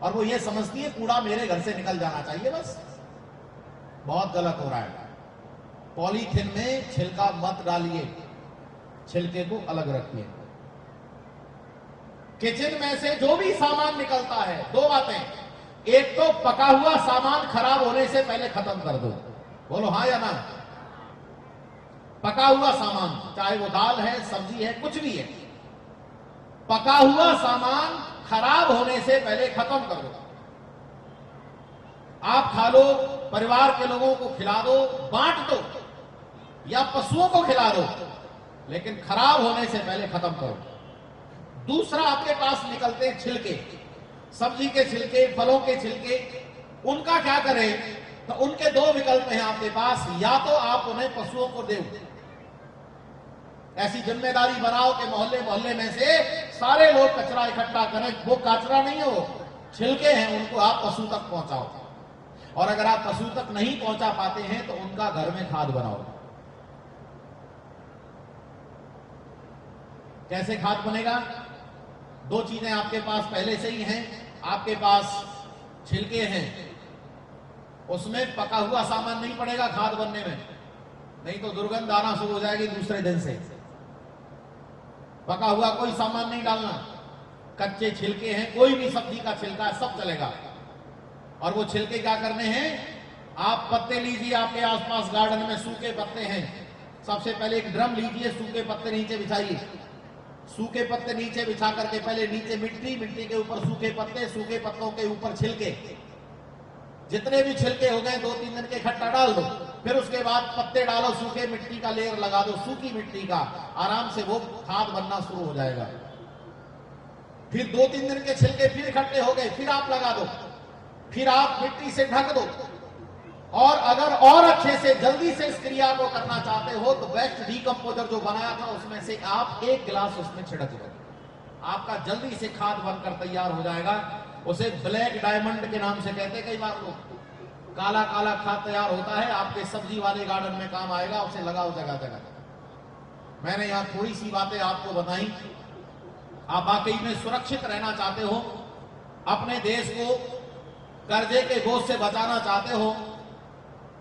और वो ये समझती है कूड़ा मेरे घर से निकल जाना चाहिए बस। बहुत गलत हो रहा है। पॉलीथिन में छिलका मत डालिए, छिलके को अलग रखिए। किचन में से जो भी सामान निकलता है, दो बातें, एक तो पका हुआ सामान खराब होने से पहले खत्म कर दो। बोलो हाँ या ना? पका हुआ सामान, चाहे वो दाल है, सब्जी है, कुछ भी है, पका हुआ सामान खराब होने से पहले खत्म कर दो। आप खा लो, परिवार के लोगों को खिला दो, बांट दो, या पशुओं को खिला दो, लेकिन खराब होने से पहले खत्म करो। दूसरा, आपके पास निकलते हैं छिलके, सब्जी के छिलके, फलों के छिलके, उनका क्या करें? तो उनके दो विकल्प हैं आपके पास, या तो आप उन्हें पशुओं को दो। ऐसी जिम्मेदारी बनाओ कि मोहल्ले मोहल्ले में से सारे लोग कचरा इकट्ठा करें। वो कचरा नहीं है, वो छिलके हैं, उनको आप पशु तक पहुंचाओ। और अगर आप पशु तक नहीं पहुंचा पाते हैं तो उनका घर में खाद बनाओ। कैसे खाद बनेगा? दो चीजें आपके पास पहले से ही हैं। आपके पास छिलके हैं, उसमें पका हुआ सामान नहीं पड़ेगा खाद बनने में, नहीं तो दुर्गंध आना शुरू हो जाएगी दूसरे दिन से। पका हुआ कोई सामान नहीं डालना, कच्चे छिलके हैं, कोई भी सब्जी का छिलका है, सब चलेगा। और वो छिलके क्या करने हैं? आप पत्ते लीजिए, आपके आसपास गार्डन में सूखे पत्ते हैं, सबसे पहले एक ड्रम लीजिए, सूखे पत्ते नीचे बिछाइए। सूखे पत्ते नीचे बिछा करके पहले नीचे मिट्टी, मिट्टी के ऊपर सूखे पत्ते, सूखे पत्तों के ऊपर छिलके, जितने भी छिलके हो गए 2-3 दिन के इकट्ठा डाल दो। फिर उसके बाद पत्ते डालो, सूखे मिट्टी का लेयर लगा दो, सूखी मिट्टी का, आराम से वो खाद बनना शुरू हो जाएगा। फिर 2-3 दिन के छिलके फिर इकट्ठे हो गए, फिर आप लगा दो, फिर आप मिट्टी से ढक दो। और अगर और अच्छे से जल्दी से इस क्रिया को करना चाहते हो तो बेस्ट डीकंपोजर जो बनाया था उसमें से आप 1 गिलास उसमें छिड़क दो, आपका जल्दी से खाद बनकर तैयार हो जाएगा। उसे ब्लैक डायमंड के नाम से कहते कई बार लोग। काला काला खाद तैयार होता है, आपके सब्जी वाले गार्डन में काम आएगा, उसे लगाओ जगह जगह। मैंने यहां थोड़ी सी बातें आपको बताई। आप वाकई में सुरक्षित रहना चाहते हो, अपने देश को कर्जे के बोझ से बचाना चाहते हो,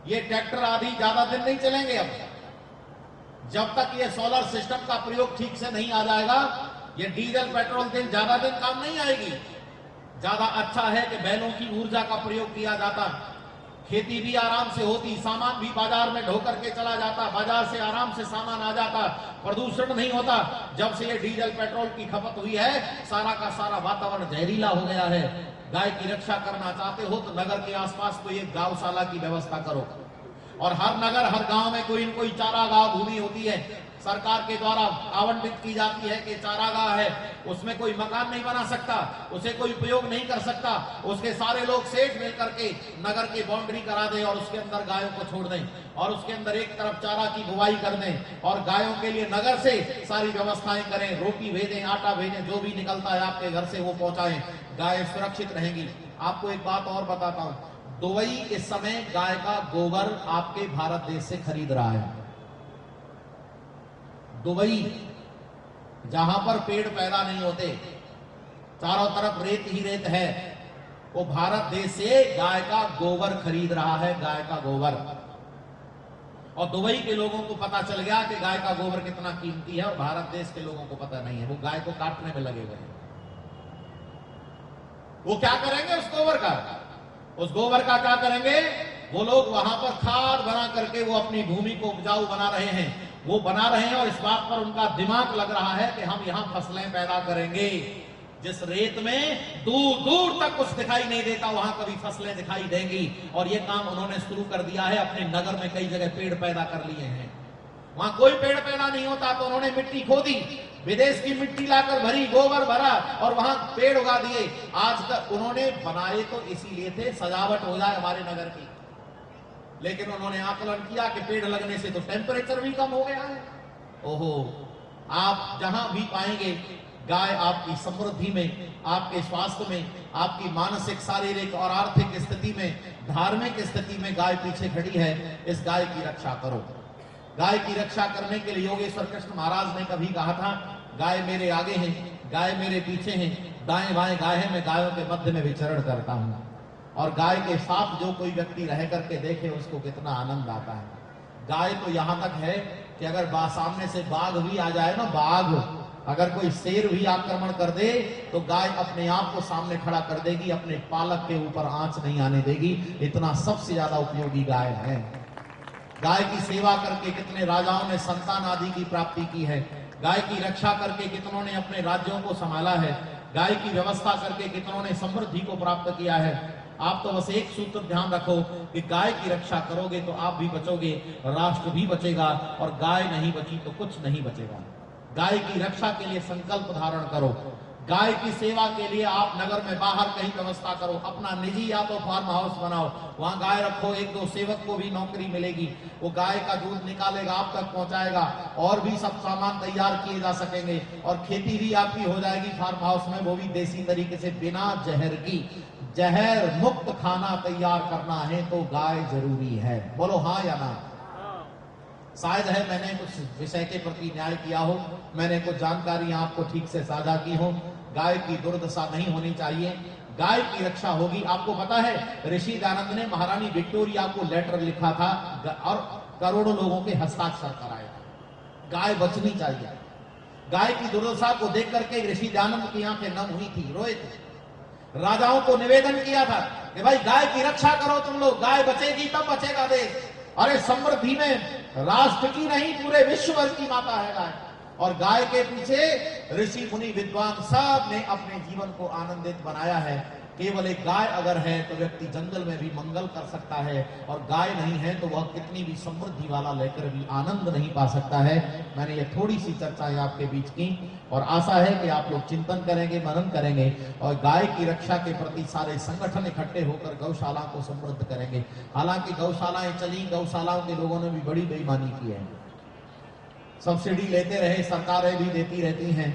ये ट्रैक्टर आदि ज्यादा दिन नहीं चलेंगे। अब जब तक ये सोलर सिस्टम का प्रयोग ठीक से नहीं आ जाएगा, ये डीजल पेट्रोल दिन ज्यादा दिन काम नहीं आएगी। ज्यादा अच्छा है कि बैलों की ऊर्जा का प्रयोग किया जाता, खेती भी आराम से होती, सामान भी बाजार में ढोकर के चला जाता, बाजार से आराम से सामान आ जाता, प्रदूषण नहीं होता। जब से ये डीजल पेट्रोल की खपत हुई है, सारा का सारा वातावरण जहरीला हो गया है। गाय की रक्षा करना चाहते हो तो नगर के आसपास कोई एक गौशाला की व्यवस्था करो, और हर नगर हर गांव में कोई न कोई चारागाह भूमि होती है, सरकार के द्वारा आवंटित की जाती है कि चारागाह है, उसमें कोई मकान नहीं बना सकता, उसे कोई उपयोग नहीं कर सकता, उसके सारे लोग सेठ मिलकर के नगर की बाउंड्री करा दें और उसके अंदर गायों को छोड़ दें, और उसके अंदर एक तरफ चारा की बुवाई कर दें, और गायों के लिए नगर से सारी व्यवस्थाएं करें, रोटी भेजें, आटा भेजें, जो भी निकलता है आपके घर से वो पहुंचाएं, गाय सुरक्षित रहेंगी। आपको एक बात और बताता हूं, दुबई इस समय गाय का गोबर आपके भारत देश से खरीद रहा है। दुबई, जहां पर पेड़ पैदा नहीं होते, चारों तरफ रेत ही रेत है, वो भारत देश से गाय का गोबर खरीद रहा है, गाय का गोबर। और दुबई के लोगों को पता चल गया कि गाय का गोबर कितना कीमती है, और भारत देश के लोगों को पता नहीं है, वो गाय को काटने में लगे हुए हैं। वो क्या करेंगे उस गोबर का? उस गोबर का क्या करेंगे? वो लोग वहां पर खाद बना करके वो अपनी भूमि को उपजाऊ बना रहे हैं, वो बना रहे हैं, और इस बात पर उनका दिमाग लग रहा है कि हम यहां फसलें पैदा करेंगे। जिस रेत में दूर दूर तक कुछ दिखाई नहीं देता, वहां कभी फसलें दिखाई देंगी। और ये काम उन्होंने शुरू कर दिया है, अपने नगर में कई जगह पेड़ पैदा कर लिए हैं। वहां कोई पेड़ पैदा नहीं होता तो उन्होंने मिट्टी खोदी, विदेश की मिट्टी लाकर भरी, गोबर भरा और वहां पेड़ उगा दिए। आज तक उन्होंने बनाए तो इसीलिए थे सजावट हो जाए हमारे नगर की, लेकिन उन्होंने आकलन किया कि पेड़ लगने से तो टेम्परेचर भी कम हो गया है। ओहो, आप जहां भी पाएंगे गाय आपकी समृद्धि में, आपके स्वास्थ्य में, आपकी मानसिक, शारीरिक और आर्थिक स्थिति में, धार्मिक स्थिति में गाय पीछे खड़ी है। इस गाय की रक्षा करो। गाय की रक्षा करने के लिए योगेश्वर कृष्ण महाराज ने कभी कहा था, गाय मेरे आगे है, गाय मेरे पीछे है, दाएं बाएं गाय है, मैं गायों के मध्य में विचरण करता हूं। और गाय के साथ जो कोई व्यक्ति रह करके देखे उसको कितना आनंद आता है। गाय तो यहां तक है कि अगर सामने से बाघ भी आ जाए ना, बाघ, अगर कोई शेर भी आक्रमण कर दे तो गाय अपने आप को सामने खड़ा कर देगी, अपने पालक के ऊपर आंच नहीं आने देगी। इतना सबसे ज्यादा उपयोगी गाय है। गाय की सेवा करके कितने राजाओं ने संतान आदि की प्राप्ति की है। गाय की रक्षा करके कितनों ने अपने राज्यों को संभाला है। गाय की व्यवस्था करके कितनों ने समृद्धि को प्राप्त किया है। आप तो बस एक सूत्र ध्यान रखो कि गाय की रक्षा करोगे तो आप भी बचोगे, राष्ट्र भी बचेगा, और गाय नहीं बची तो कुछ नहीं बचेगा। गाय की रक्षा के लिए संकल्प धारण करो। गाय की सेवा के लिए आप नगर में बाहर कहीं व्यवस्था करो, अपना निजी या तो फार्म हाउस बनाओ, वहां गाय रखो, 1-2 सेवक को भी नौकरी मिलेगी, वो गाय का दूध निकालेगा, आप तक पहुंचाएगा, और भी सब सामान तैयार किए जा सकेंगे, और खेती भी आपकी हो जाएगी फार्म हाउस में, वो भी देसी तरीके से, बिना जहर की। जहर मुक्त खाना तैयार करना है तो गाय जरूरी है। बोलो हाँ या ना? शायद है मैंने कुछ विषय के प्रति न्याय किया हो, मैंने कुछ जानकारियां आपको ठीक से साझा की हो। गाय की दुर्दशा नहीं होनी चाहिए, गाय की रक्षा होगी। आपको पता है ऋषि दयानंद ने महारानी विक्टोरिया को लेटर लिखा था और करोड़ों लोगों के हस्ताक्षर कराए। गाय बचनी चाहिए। गाय की दुर्दशा को देख करके ऋषि दयानंद की आंखें नम हुई थी, रोए थे। राजाओं को निवेदन किया था कि भाई गाय की रक्षा करो तुम लोग, गाय बचेगी तब बचेगा देश। अरे समृद्धि में राष्ट्र की नहीं पूरे विश्व भर की माता है गाय, और गाय के पीछे ऋषि मुनि विद्वान सब ने अपने जीवन को आनंदित बनाया है। केवल एक गाय अगर है तो व्यक्ति जंगल में भी मंगल कर सकता है, और गाय नहीं है तो वह कितनी भी समृद्धि वाला लेकर भी आनंद नहीं पा सकता है। मैंने ये थोड़ी सी चर्चाएं आपके बीच की, और आशा है कि आप लोग चिंतन करेंगे, मनन करेंगे, और गाय की रक्षा के प्रति सारे संगठन इकट्ठे होकर गौशाला को समृद्ध करेंगे। हालांकि गौशालाएं चली, गौशालाओं के लोगों ने भी बड़ी बेईमानी की है, सब्सिडी लेते रहे, सरकारें भी देती रहती हैं,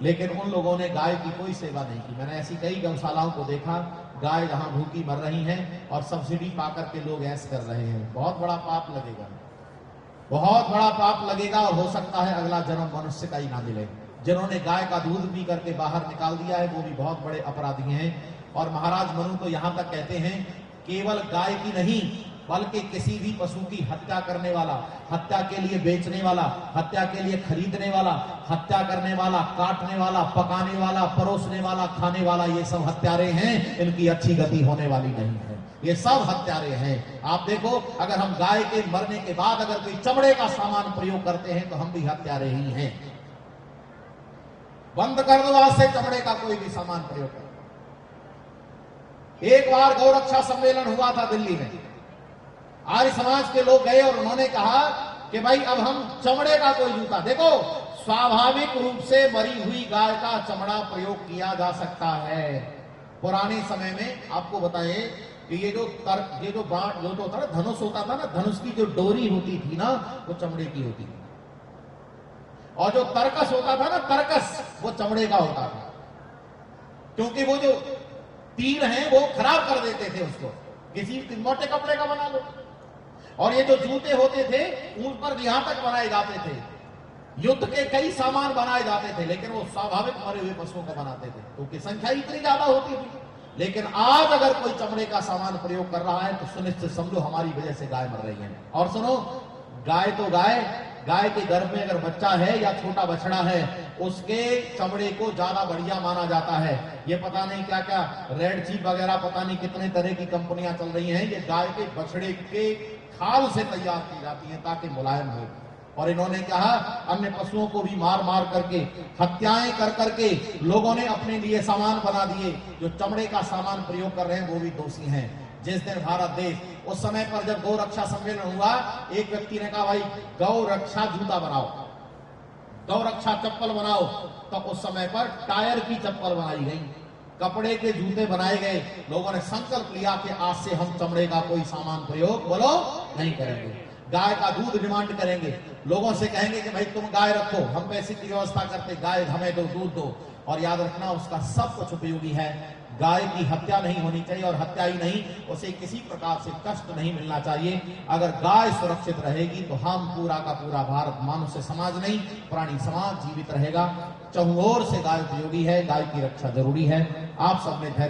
लेकिन उन लोगों ने गाय की कोई सेवा नहीं की। मैंने ऐसी कई गौशालाओं को देखा, गाय जहां भूखी मर रही हैं और सब्सिडी पाकर के लोग ऐश कर रहे हैं। बहुत बड़ा पाप लगेगा, बहुत बड़ा पाप लगेगा, और हो सकता है अगला जन्म मनुष्य का ही ना मिले। जिन्होंने गाय का दूध पी करके बाहर निकाल दिया है वो भी बहुत बड़े अपराधी हैं। और महाराज मनु तो यहां तक कहते हैं, केवल गाय की नहीं बल्कि किसी भी पशु की हत्या करने वाला, हत्या के लिए बेचने वाला, हत्या के लिए खरीदने वाला, हत्या करने वाला, काटने वाला, पकाने वाला, परोसने वाला, खाने वाला, ये सब हत्यारे हैं। इनकी अच्छी गति होने वाली नहीं है, ये सब हत्यारे हैं। आप देखो, अगर हम गाय के मरने के बाद अगर कोई चमड़े का सामान प्रयोग करते हैं तो हम भी हत्यारे ही हैं। बंद कर दो आज से चमड़े का कोई भी सामान प्रयोग कर। एक बार गौरक्षा सम्मेलन हुआ था दिल्ली में, आर्य समाज के लोग गए और उन्होंने कहा कि भाई अब हम चमड़े का कोई जूता, देखो स्वाभाविक रूप से मरी हुई गाय का चमड़ा प्रयोग किया जा सकता है। पुराने समय में आपको बताए कि ये जो होता ना, धनुष होता था ना, धनुष की जो डोरी होती थी ना वो चमड़े की होती थी, और जो तरकस होता था ना, तरकस वो चमड़े का होता था, क्योंकि वो जो तीर हैं वो खराब कर देते थे उसको, किसी मोटे कपड़े का बना लो। और ये जो जूते होते थे ऊन पर यहां तक बनाए जाते थे, युद्ध के कई सामान बनाए जाते थे, लेकिन वो स्वाभाविक मरे हुए पशुओं का बनाते थे क्योंकि संख्या इतनी ज्यादा होती थी। लेकिन आज अगर कोई चमड़े का सामान प्रयोग कर रहा है तो सुनिश्चित समझो हमारी वजह से गाय मर रही है। और सुनो, गाय तो गाय, गाय के गर्भ में अगर बच्चा है या छोटा बछड़ा है उसके चमड़े को ज्यादा बढ़िया माना जाता है। ये पता नहीं क्या क्या रेड चीफ वगैरह, पता नहीं कितने तरह की कंपनियां चल रही हैं, ये गाय के बछड़े के खाल से तैयार की जाती हैं ताकि मुलायम हो। और इन्होंने कहा अन्य पशुओं को भी मार मार करके, हत्याएं कर करके लोगों ने अपने लिए सामान बना दिए। जो चमड़े का सामान प्रयोग कर रहे हैं वो भी दोषी हैं। जिस दिन भारत देश, उस समय पर जब गौ रक्षा सम्मेलन हुआ, एक व्यक्ति ने कहा भाई गौ रक्षा जूता बनाओ, गौ रक्षा चप्पल बनाओ, तो उस समय पर टायर की चप्पल बनाई गई, कपड़े के जूते बनाए गए। लोगों ने संकल्प लिया कि आज से हम चमड़े का कोई सामान प्रयोग बोलो नहीं करेंगे, गाय का दूध डिमांड करेंगे, लोगों से कहेंगे कि भाई तुम गाय रखो, हम पैसे की व्यवस्था करते, गाय हमें दो, दूध दो। और याद रखना उसका सब कुछ उपयोगी है। गाय की हत्या नहीं होनी चाहिए, और हत्या ही नहीं, उसे किसी प्रकार से कष्ट नहीं मिलना चाहिए। अगर गाय सुरक्षित रहेगी तो हम पूरा का पूरा भारत, मनुष्य समाज नहीं प्राणी समाज जीवित रहेगा। चहुओर से गाय उपयोगी है, गाय की रक्षा जरूरी है। आप सब में धैर्य